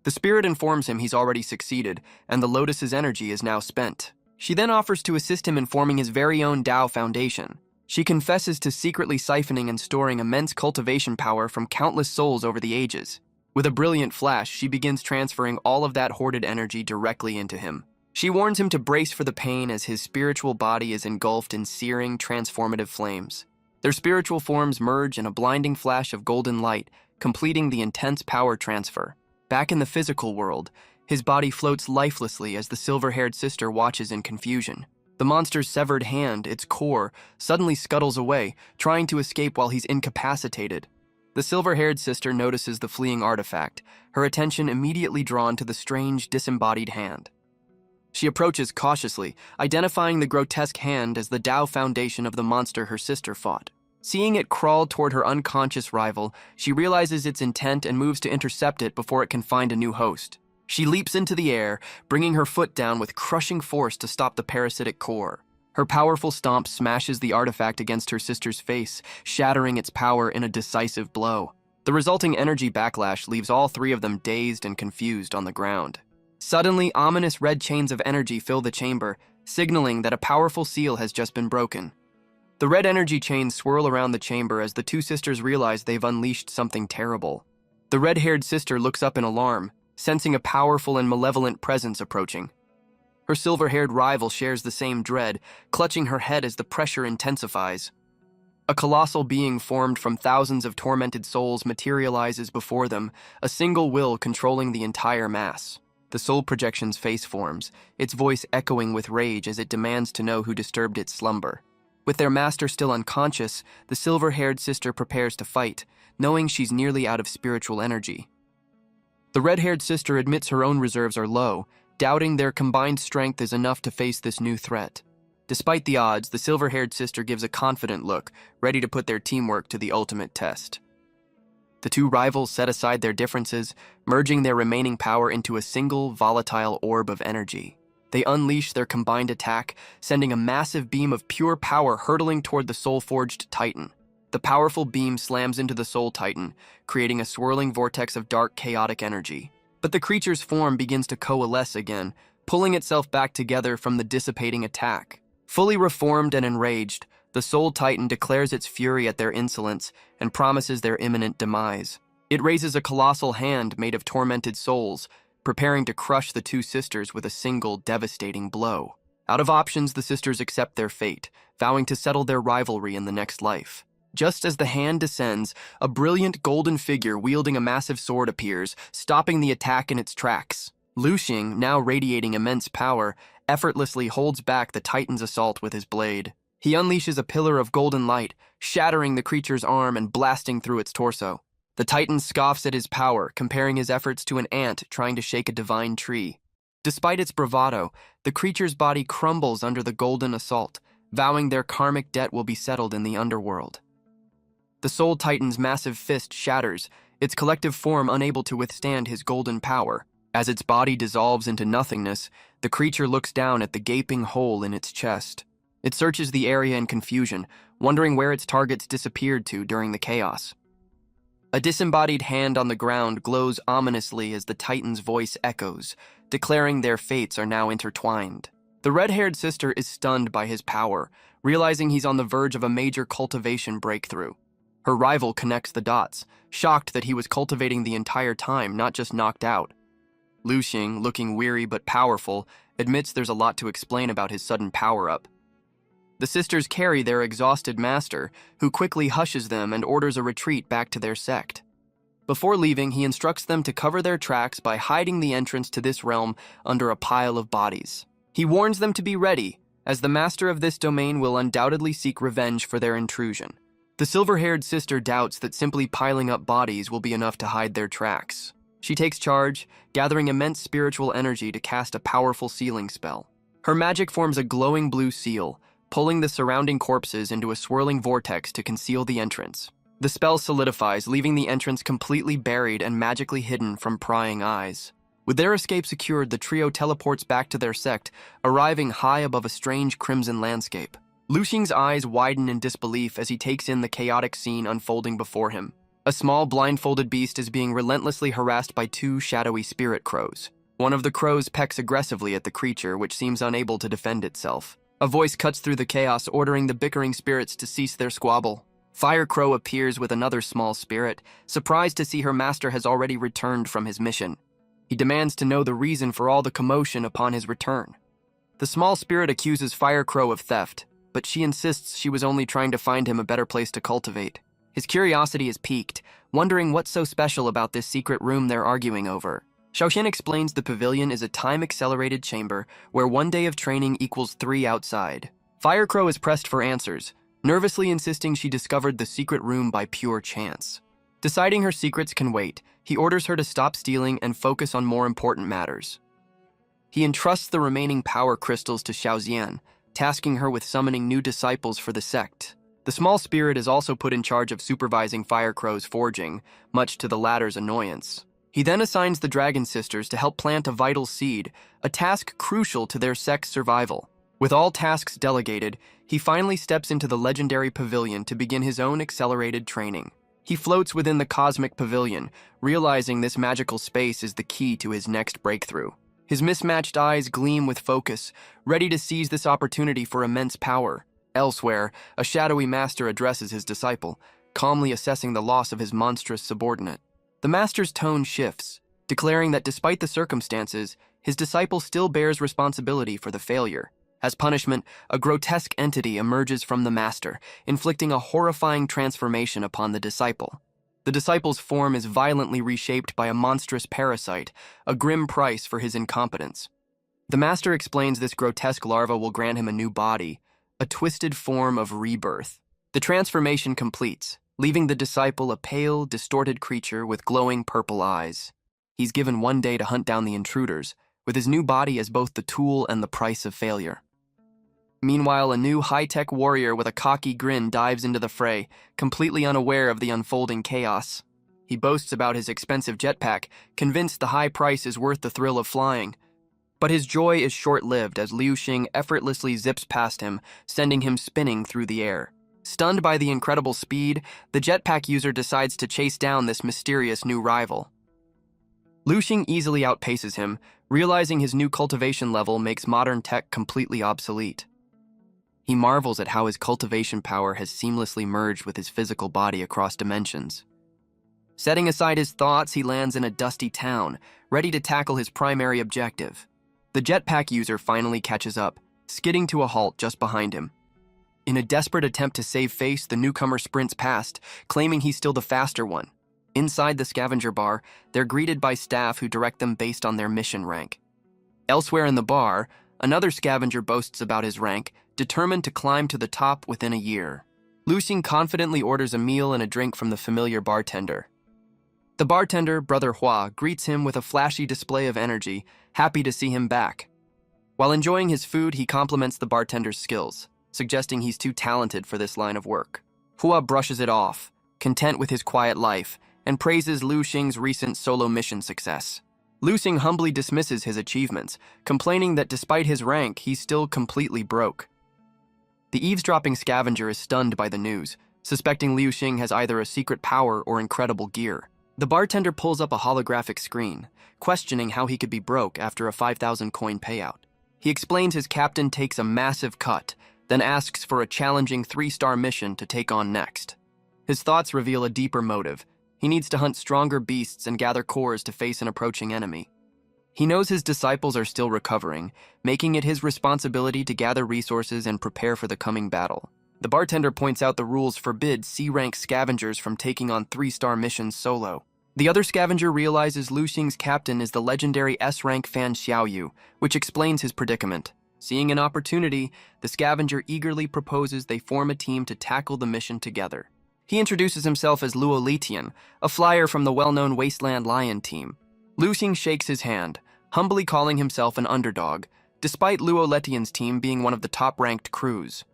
The spirit informs him he's already succeeded, and the lotus's energy is now spent. She then offers to assist him in forming his very own Tao foundation. She confesses to secretly siphoning and storing immense cultivation power from countless souls over the ages. With a brilliant flash, she begins transferring all of that hoarded energy directly into him. She warns him to brace for the pain as his spiritual body is engulfed in searing, transformative flames. Their spiritual forms merge in a blinding flash of golden light, completing the intense power transfer. Back in the physical world, his body floats lifelessly as the silver-haired sister watches in confusion. The monster's severed hand, its core, suddenly scuttles away, trying to escape while he's incapacitated. The silver-haired sister notices the fleeing artifact, her attention immediately drawn to the strange, disembodied hand. She approaches cautiously, identifying the grotesque hand as the Tao foundation of the monster her sister fought. Seeing it crawl toward her unconscious rival, she realizes its intent and moves to intercept it before it can find a new host. She leaps into the air, bringing her foot down with crushing force to stop the parasitic core. Her powerful stomp smashes the artifact against her sister's face, shattering its power in a decisive blow. The resulting energy backlash leaves all three of them dazed and confused on the ground. Suddenly, ominous red chains of energy fill the chamber, signaling that a powerful seal has just been broken. The red energy chains swirl around the chamber as the two sisters realize they've unleashed something terrible. The red-haired sister looks up in alarm, sensing a powerful and malevolent presence approaching. Her silver-haired rival shares the same dread, clutching her head as the pressure intensifies. A colossal being formed from thousands of tormented souls materializes before them, a single will controlling the entire mass. The soul projection's face forms, its voice echoing with rage as it demands to know who disturbed its slumber. With their master still unconscious, the silver-haired sister prepares to fight, knowing she's nearly out of spiritual energy. The red-haired sister admits her own reserves are low, doubting their combined strength is enough to face this new threat. Despite the odds, the silver-haired sister gives a confident look, ready to put their teamwork to the ultimate test. The two rivals set aside their differences, merging their remaining power into a single, volatile orb of energy. They unleash their combined attack, sending a massive beam of pure power hurtling toward the soul-forged titan. The powerful beam slams into the soul titan, creating a swirling vortex of dark, chaotic energy. But the creature's form begins to coalesce again, pulling itself back together from the dissipating attack. Fully reformed and enraged, the Soul Titan declares its fury at their insolence and promises their imminent demise. It raises a colossal hand made of tormented souls, preparing to crush the two sisters with a single devastating blow. Out of options, the sisters accept their fate, vowing to settle their rivalry in the next life. Just as the hand descends, a brilliant golden figure wielding a massive sword appears, stopping the attack in its tracks. Liu Xing, now radiating immense power, effortlessly holds back the Titan's assault with his blade. He unleashes a pillar of golden light, shattering the creature's arm and blasting through its torso. The Titan scoffs at his power, comparing his efforts to an ant trying to shake a divine tree. Despite its bravado, the creature's body crumbles under the golden assault, vowing their karmic debt will be settled in the underworld. The Soul Titan's massive fist shatters, its collective form unable to withstand his golden power. As its body dissolves into nothingness, the creature looks down at the gaping hole in its chest. It searches the area in confusion, wondering where its targets disappeared to during the chaos. A disembodied hand on the ground glows ominously as the Titan's voice echoes, declaring their fates are now intertwined. The red-haired sister is stunned by his power, realizing he's on the verge of a major cultivation breakthrough. Her rival connects the dots, shocked that he was cultivating the entire time, not just knocked out. Lu Xing, looking weary but powerful, admits there's a lot to explain about his sudden power-up. The sisters carry their exhausted master, who quickly hushes them and orders a retreat back to their sect. Before leaving, he instructs them to cover their tracks by hiding the entrance to this realm under a pile of bodies. He warns them to be ready, as the master of this domain will undoubtedly seek revenge for their intrusion. The silver-haired sister doubts that simply piling up bodies will be enough to hide their tracks. She takes charge, gathering immense spiritual energy to cast a powerful sealing spell. Her magic forms a glowing blue seal, pulling the surrounding corpses into a swirling vortex to conceal the entrance. The spell solidifies, leaving the entrance completely buried and magically hidden from prying eyes. With their escape secured, the trio teleports back to their sect, arriving high above a strange crimson landscape. Lu Xing's eyes widen in disbelief as he takes in the chaotic scene unfolding before him. A small blindfolded beast is being relentlessly harassed by two shadowy spirit crows. One of the crows pecks aggressively at the creature, which seems unable to defend itself. A voice cuts through the chaos, ordering the bickering spirits to cease their squabble. Fire Crow appears with another small spirit, surprised to see her master has already returned from his mission. He demands to know the reason for all the commotion upon his return. The small spirit accuses Fire Crow of theft, but she insists she was only trying to find him a better place to cultivate. His curiosity is piqued, wondering what's so special about this secret room they're arguing over. Xiaoxian explains the pavilion is a time-accelerated chamber where 1 day of training equals 3 outside. Fire Crow is pressed for answers, nervously insisting she discovered the secret room by pure chance. Deciding her secrets can wait, he orders her to stop stealing and focus on more important matters. He entrusts the remaining power crystals to Xiaoxian, tasking her with summoning new disciples for the sect. The small spirit is also put in charge of supervising Fire Crow's forging, much to the latter's annoyance. He then assigns the Dragon Sisters to help plant a vital seed, a task crucial to their sect's survival. With all tasks delegated, he finally steps into the legendary pavilion to begin his own accelerated training. He floats within the cosmic pavilion, realizing this magical space is the key to his next breakthrough. His mismatched eyes gleam with focus, ready to seize this opportunity for immense power. Elsewhere, a shadowy master addresses his disciple, calmly assessing the loss of his monstrous subordinate. The master's tone shifts, declaring that despite the circumstances, his disciple still bears responsibility for the failure. As punishment, a grotesque entity emerges from the master, inflicting a horrifying transformation upon the disciple. The disciple's form is violently reshaped by a monstrous parasite, a grim price for his incompetence. The master explains this grotesque larva will grant him a new body, a twisted form of rebirth. The transformation completes, leaving the disciple a pale, distorted creature with glowing purple eyes. He's given 1 day to hunt down the intruders, with his new body as both the tool and the price of failure. Meanwhile, a new high-tech warrior with a cocky grin dives into the fray, completely unaware of the unfolding chaos. He boasts about his expensive jetpack, convinced the high price is worth the thrill of flying. But his joy is short-lived as Liu Xing effortlessly zips past him, sending him spinning through the air. Stunned by the incredible speed, the jetpack user decides to chase down this mysterious new rival. Liu Xing easily outpaces him, realizing his new cultivation level makes modern tech completely obsolete. He marvels at how his cultivation power has seamlessly merged with his physical body across dimensions. Setting aside his thoughts, he lands in a dusty town, ready to tackle his primary objective. The jetpack user finally catches up, skidding to a halt just behind him. In a desperate attempt to save face, the newcomer sprints past, claiming he's still the faster one. Inside the scavenger bar, they're greeted by staff who direct them based on their mission rank. Elsewhere in the bar, Another scavenger boasts about his rank, determined to climb to the top within a year. Luxing confidently orders a meal and a drink from the familiar bartender. The bartender, Brother Hua, greets him with a flashy display of energy, happy to see him back. While enjoying his food, he compliments the bartender's skills, suggesting he's too talented for this line of work. Hua brushes it off, content with his quiet life, and praises Luxing's recent solo mission success. Luxing humbly dismisses his achievements, complaining that despite his rank, he's still completely broke. The eavesdropping scavenger is stunned by the news, suspecting Luxing has either a secret power or incredible gear. The bartender pulls up a holographic screen, questioning how he could be broke after a 5,000 coin payout. He explains his captain takes a massive cut, then asks for a challenging 3-star mission to take on next. His thoughts reveal a deeper motive. He needs to hunt stronger beasts and gather cores to face an approaching enemy. He knows his disciples are still recovering, making it his responsibility to gather resources and prepare for the coming battle. The bartender points out the rules forbid C-rank scavengers from taking on 3-star missions solo. The other scavenger realizes Luxing's captain is the legendary S-rank Fan Xiaoyu, which explains his predicament. Seeing an opportunity, the scavenger eagerly proposes they form a team to tackle the mission together. He introduces himself as Luo Letian, a flyer from the well-known Wasteland Lion team. Luxing shakes his hand, humbly calling himself an underdog, despite Luo Letian's team being one of the top-ranked crews.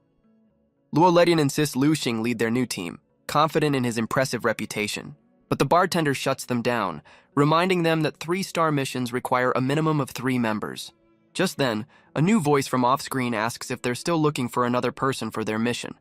Luo Letian insists Luxing lead their new team, confident in his impressive reputation. But the bartender shuts them down, reminding them that 3-star missions require a minimum of 3 members. Just then, a new voice from off-screen asks if they're still looking for another person for their mission.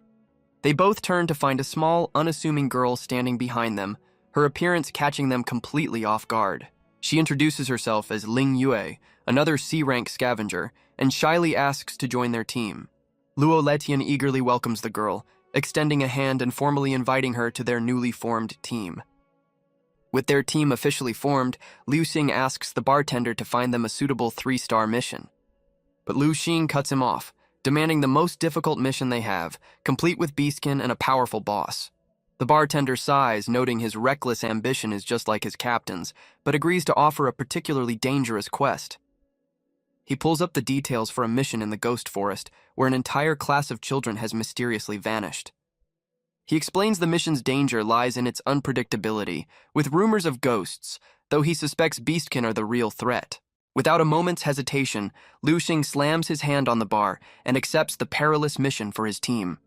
They both turn to find a small, unassuming girl standing behind them, her appearance catching them completely off guard. She introduces herself as Ling Yue, another C-rank scavenger, and shyly asks to join their team. Luo Letian eagerly welcomes the girl, extending a hand and formally inviting her to their newly formed team. With their team officially formed, Luxing asks the bartender to find them a suitable 3-star mission. But Luxing cuts him off, demanding the most difficult mission they have, complete with beastkin and a powerful boss. The bartender sighs, noting his reckless ambition is just like his captain's, but agrees to offer a particularly dangerous quest. He pulls up the details for a mission in the Ghost Forest, where an entire class of children has mysteriously vanished. He explains the mission's danger lies in its unpredictability, with rumors of ghosts, though he suspects beastkin are the real threat. Without a moment's hesitation, Luxing slams his hand on the bar and accepts the perilous mission for his team.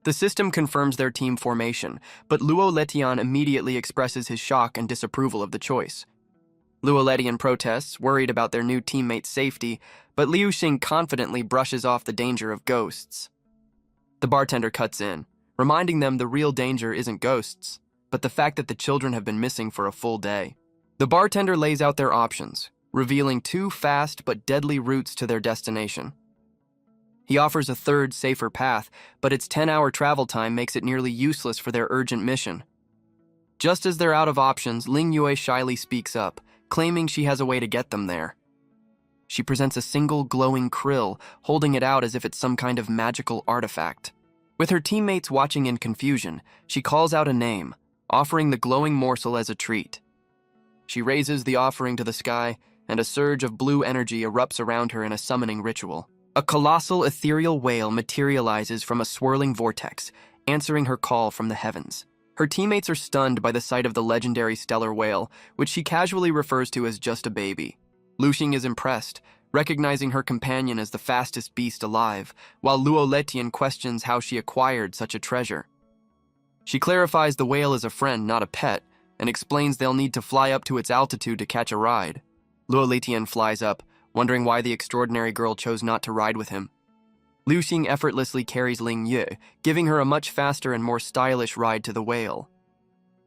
The system confirms their team formation, but Luo Letian immediately expresses his shock and disapproval of the choice. Luo Letian protests, worried about their new teammate's safety, but Luxing confidently brushes off the danger of ghosts. The bartender cuts in, reminding them the real danger isn't ghosts, but the fact that the children have been missing for a full day. The bartender lays out their options, revealing 2 fast but deadly routes to their destination. He offers a third, safer path, but its 10-hour travel time makes it nearly useless for their urgent mission. Just as they're out of options, Ling Yue shyly speaks up, claiming she has a way to get them there. She presents a single glowing krill, holding it out as if it's some kind of magical artifact. With her teammates watching in confusion, she calls out a name, offering the glowing morsel as a treat. She raises the offering to the sky, and a surge of blue energy erupts around her in a summoning ritual. A colossal ethereal whale materializes from a swirling vortex, answering her call from the heavens. Her teammates are stunned by the sight of the legendary stellar whale, which she casually refers to as just a baby. Luxing is impressed, recognizing her companion as the fastest beast alive, while Luo Letian questions how she acquired such a treasure. She clarifies the whale is a friend, not a pet, and explains they'll need to fly up to its altitude to catch a ride. Luo Letian flies up, wondering why the extraordinary girl chose not to ride with him. Luxing effortlessly carries Ling Yue, giving her a much faster and more stylish ride to the whale.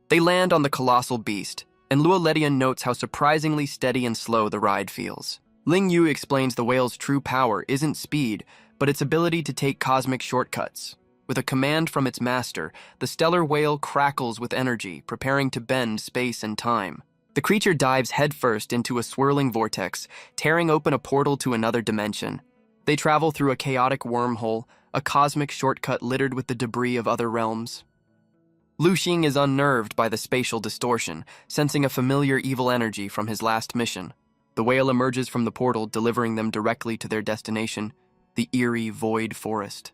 They land on the colossal beast, and Luo Letian notes how surprisingly steady and slow the ride feels. Ling Yue explains the whale's true power isn't speed, but its ability to take cosmic shortcuts. With a command from its master, the stellar whale crackles with energy, preparing to bend space and time. The creature dives headfirst into a swirling vortex, tearing open a portal to another dimension. They travel through a chaotic wormhole, a cosmic shortcut littered with the debris of other realms. Luxing is unnerved by the spatial distortion, sensing a familiar evil energy from his last mission. The whale emerges from the portal, delivering them directly to their destination, the eerie void forest.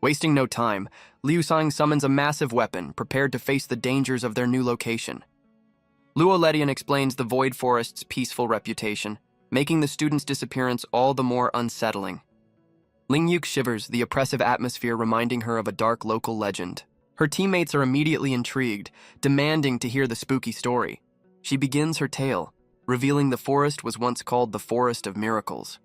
Wasting no time, Liu Sang summons a massive weapon, prepared to face the dangers of their new location. Luo Ledian explains the void forest's peaceful reputation, making the students' disappearance all the more unsettling. Ling Yuk shivers, the oppressive atmosphere reminding her of a dark local legend. Her teammates are immediately intrigued, demanding to hear the spooky story. She begins her tale, revealing the forest was once called the Forest of Miracles.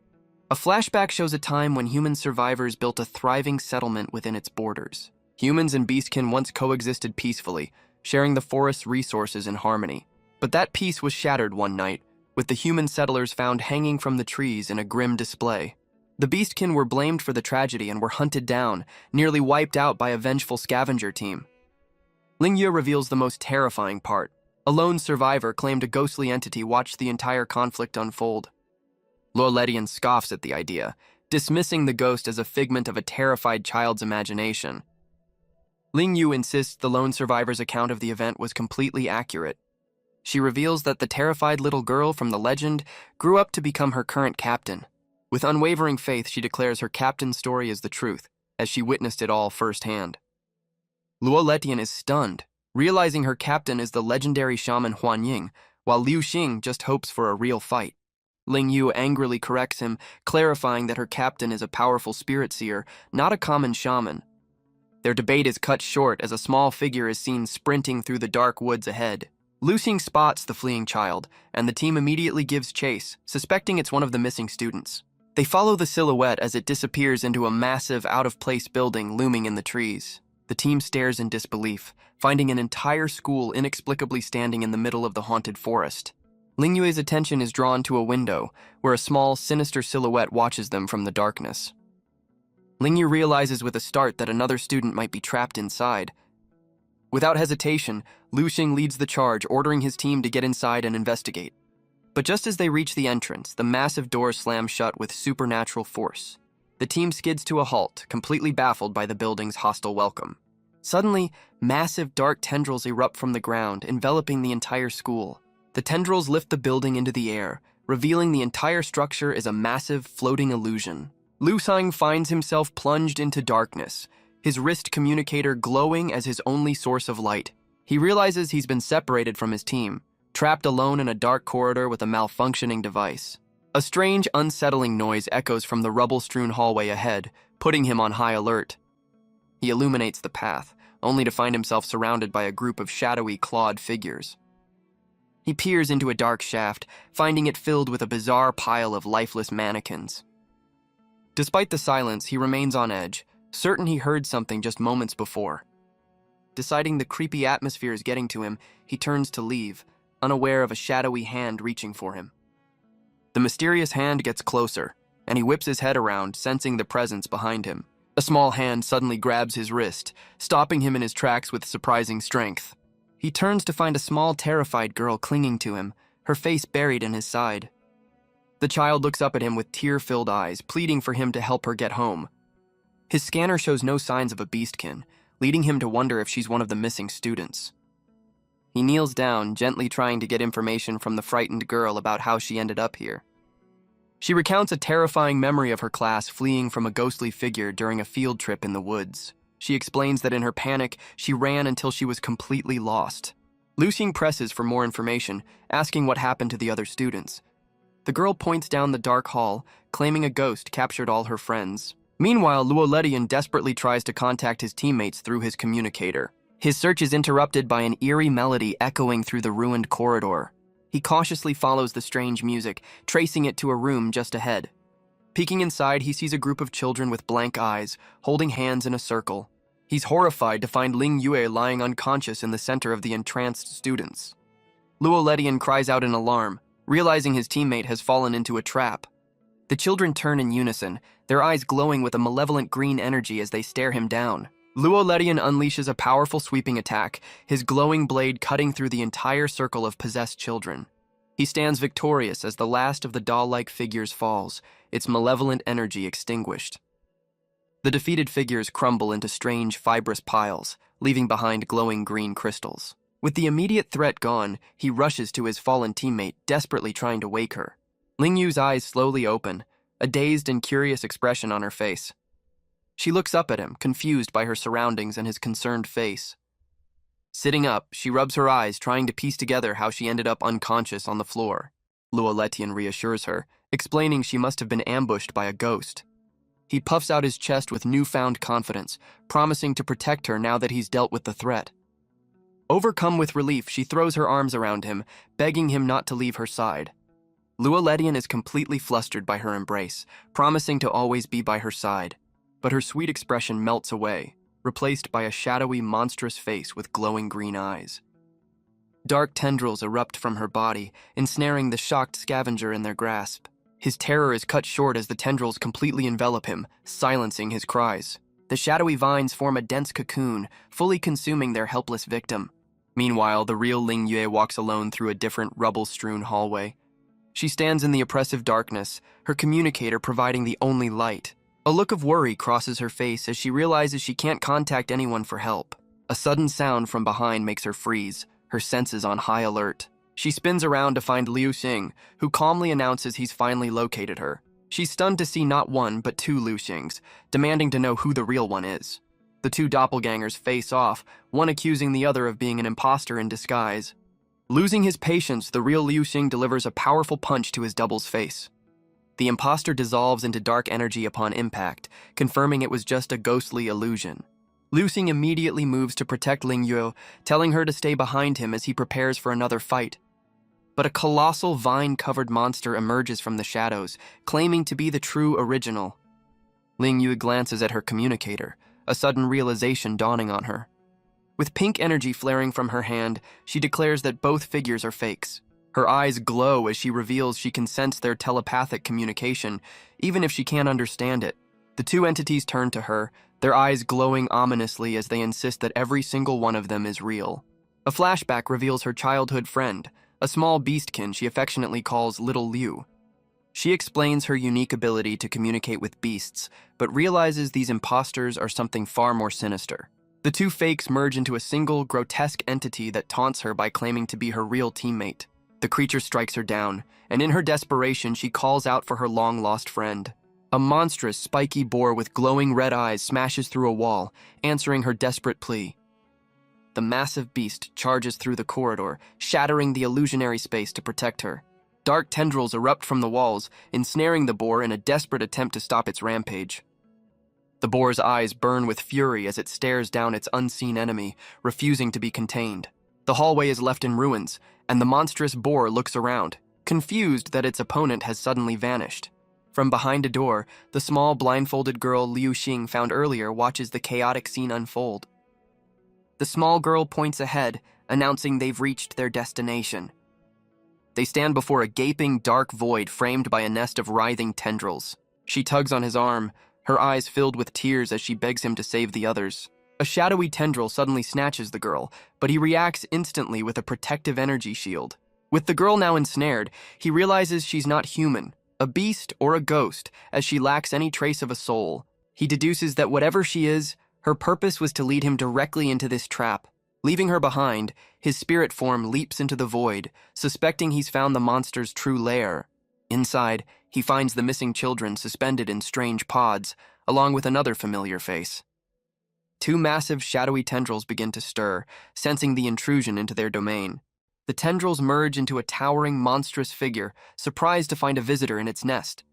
A flashback shows a time when human survivors built a thriving settlement within its borders. Humans and beastkin once coexisted peacefully, sharing the forest's resources in harmony. But that peace was shattered one night, with the human settlers found hanging from the trees in a grim display. The beastkin were blamed for the tragedy and were hunted down, nearly wiped out by a vengeful scavenger team. Ling Yue reveals the most terrifying part. A lone survivor claimed a ghostly entity watched the entire conflict unfold. Luo Ledian scoffs at the idea, dismissing the ghost as a figment of a terrified child's imagination. Ling Yue insists the lone survivor's account of the event was completely accurate. She reveals that the terrified little girl from the legend grew up to become her current captain. With unwavering faith, she declares her captain's story is the truth, as she witnessed it all firsthand. Luo Ledian is stunned, realizing her captain is the legendary shaman Huan Ying, while Liu Xing just hopes for a real fight. Ling Yue angrily corrects him, clarifying that her captain is a powerful spirit seer, not a common shaman. Their debate is cut short as a small figure is seen sprinting through the dark woods ahead. Liu Xing spots the fleeing child, and the team immediately gives chase, suspecting it's one of the missing students. They follow the silhouette as it disappears into a massive, out-of-place building looming in the trees. The team stares in disbelief, finding an entire school inexplicably standing in the middle of the haunted forest. Ling Yue's attention is drawn to a window, where a small, sinister silhouette watches them from the darkness. Ling Yue realizes with a start that another student might be trapped inside. Without hesitation, Liu Xing leads the charge, ordering his team to get inside and investigate. But just as they reach the entrance, the massive doors slam shut with supernatural force. The team skids to a halt, completely baffled by the building's hostile welcome. Suddenly, massive dark tendrils erupt from the ground, enveloping the entire school. The tendrils lift the building into the air, revealing the entire structure is a massive, floating illusion. Liu Sang finds himself plunged into darkness, his wrist communicator glowing as his only source of light. He realizes he's been separated from his team, trapped alone in a dark corridor with a malfunctioning device. A strange, unsettling noise echoes from the rubble-strewn hallway ahead, putting him on high alert. He illuminates the path, only to find himself surrounded by a group of shadowy, clawed figures. He peers into a dark shaft, finding it filled with a bizarre pile of lifeless mannequins. Despite the silence, he remains on edge, certain he heard something just moments before. Deciding the creepy atmosphere is getting to him, he turns to leave, unaware of a shadowy hand reaching for him. The mysterious hand gets closer, and he whips his head around, sensing the presence behind him. A small hand suddenly grabs his wrist, stopping him in his tracks with surprising strength. He turns to find a small, terrified girl clinging to him, her face buried in his side. The child looks up at him with tear-filled eyes, pleading for him to help her get home. His scanner shows no signs of a beastkin, leading him to wonder if she's one of the missing students. He kneels down, gently trying to get information from the frightened girl about how she ended up here. She recounts a terrifying memory of her class fleeing from a ghostly figure during a field trip in the woods. She explains that in her panic, she ran until she was completely lost. Liu Xing presses for more information, asking what happened to the other students. The girl points down the dark hall, claiming a ghost captured all her friends. Meanwhile, Luo Ledian desperately tries to contact his teammates through his communicator. His search is interrupted by an eerie melody echoing through the ruined corridor. He cautiously follows the strange music, tracing it to a room just ahead. Peeking inside, he sees a group of children with blank eyes, holding hands in a circle. He's horrified to find Ling Yue lying unconscious in the center of the entranced students. Luo Ledian cries out in alarm, realizing his teammate has fallen into a trap. The children turn in unison, their eyes glowing with a malevolent green energy as they stare him down. Luo Ledian unleashes a powerful sweeping attack, his glowing blade cutting through the entire circle of possessed children. He stands victorious as the last of the doll-like figures falls, its malevolent energy extinguished. The defeated figures crumble into strange, fibrous piles, leaving behind glowing green crystals. With the immediate threat gone, he rushes to his fallen teammate, desperately trying to wake her. Ling Yu's eyes slowly open, a dazed and curious expression on her face. She looks up at him, confused by her surroundings and his concerned face. Sitting up, she rubs her eyes, trying to piece together how she ended up unconscious on the floor. Luo Letian reassures her, explaining she must have been ambushed by a ghost. He puffs out his chest with newfound confidence, promising to protect her now that he's dealt with the threat. Overcome with relief, she throws her arms around him, begging him not to leave her side. Luo Letian is completely flustered by her embrace, promising to always be by her side. But her sweet expression melts away, replaced by a shadowy, monstrous face with glowing green eyes. Dark tendrils erupt from her body, ensnaring the shocked scavenger in their grasp. His terror is cut short as the tendrils completely envelop him, silencing his cries. The shadowy vines form a dense cocoon, fully consuming their helpless victim. Meanwhile, the real Ling Yue walks alone through a different rubble-strewn hallway. She stands in the oppressive darkness, her communicator providing the only light. A look of worry crosses her face as she realizes she can't contact anyone for help. A sudden sound from behind makes her freeze, her senses on high alert. She spins around to find Liu Xing, who calmly announces he's finally located her. She's stunned to see not one, but two Liu Xings, demanding to know who the real one is. The two doppelgangers face off, one accusing the other of being an imposter in disguise. Losing his patience, the real Liu Xing delivers a powerful punch to his double's face. The imposter dissolves into dark energy upon impact, confirming it was just a ghostly illusion. Liu Xing immediately moves to protect Ling Yue, telling her to stay behind him as he prepares for another fight. But a colossal vine-covered monster emerges from the shadows, claiming to be the true original. Ling Yue glances at her communicator, a sudden realization dawning on her. With pink energy flaring from her hand, she declares that both figures are fakes. Her eyes glow as she reveals she can sense their telepathic communication, even if she can't understand it. The two entities turn to her, their eyes glowing ominously as they insist that every single one of them is real. A flashback reveals her childhood friend, a small beastkin she affectionately calls Little Liu. She explains her unique ability to communicate with beasts, but realizes these imposters are something far more sinister. The two fakes merge into a single, grotesque entity that taunts her by claiming to be her real teammate. The creature strikes her down, and in her desperation, she calls out for her long-lost friend. A monstrous, spiky boar with glowing red eyes smashes through a wall, answering her desperate plea. The massive beast charges through the corridor, shattering the illusionary space to protect her. Dark tendrils erupt from the walls, ensnaring the boar in a desperate attempt to stop its rampage. The boar's eyes burn with fury as it stares down its unseen enemy, refusing to be contained. The hallway is left in ruins, and the monstrous boar looks around, confused that its opponent has suddenly vanished. From behind a door, the small blindfolded girl Liu Xing found earlier watches the chaotic scene unfold. The small girl points ahead, announcing they've reached their destination. They stand before a gaping dark void framed by a nest of writhing tendrils. She tugs on his arm, her eyes filled with tears as she begs him to save the others. A shadowy tendril suddenly snatches the girl, but he reacts instantly with a protective energy shield. With the girl now ensnared, he realizes she's not human, a beast or a ghost, as she lacks any trace of a soul. He deduces that whatever she is, her purpose was to lead him directly into this trap. Leaving her behind, his spirit form leaps into the void, suspecting he's found the monster's true lair. Inside, he finds the missing children suspended in strange pods, along with another familiar face. Two massive, shadowy tendrils begin to stir, sensing the intrusion into their domain. The tendrils merge into a towering, monstrous figure, surprised to find a visitor in its nest.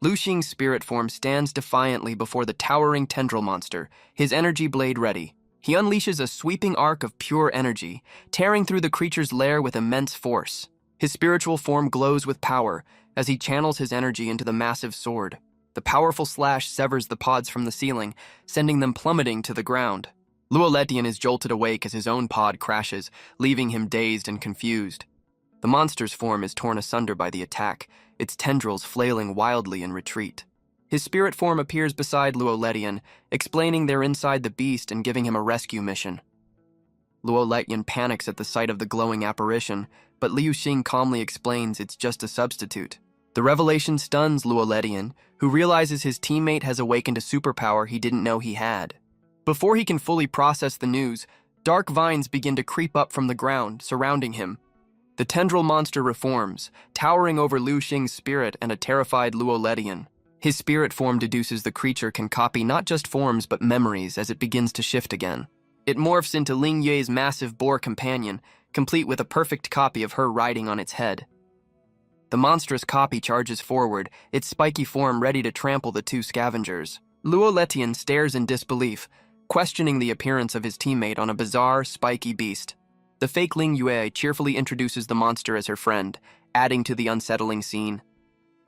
Liu Xing's spirit form stands defiantly before the towering tendril monster, his energy blade ready. He unleashes a sweeping arc of pure energy, tearing through the creature's lair with immense force. His spiritual form glows with power as he channels his energy into the massive sword. The powerful slash severs the pods from the ceiling, sending them plummeting to the ground. Luo Letian is jolted awake as his own pod crashes, leaving him dazed and confused. The monster's form is torn asunder by the attack, its tendrils flailing wildly in retreat. His spirit form appears beside Luo Letian, explaining they're inside the beast and giving him a rescue mission. Luo Letian panics at the sight of the glowing apparition, but Liu Xing calmly explains it's just a substitute. The revelation stuns Luo Letian, who realizes his teammate has awakened a superpower he didn't know he had. Before he can fully process the news, Dark vines begin to creep up from the ground, surrounding him. The tendril monster reforms, towering over Lu Xing's spirit and a terrified Luo Letian. His spirit form deduces the creature can copy not just forms but memories as it begins to shift again. It morphs into Ling Yue's massive boar companion, complete with a perfect copy of her riding on its head. The monstrous copy charges forward, its spiky form ready to trample the two scavengers. Luo Letian stares in disbelief, questioning the appearance of his teammate on a bizarre, spiky beast. The fake Ling Yue cheerfully introduces the monster as her friend, adding to the unsettling scene.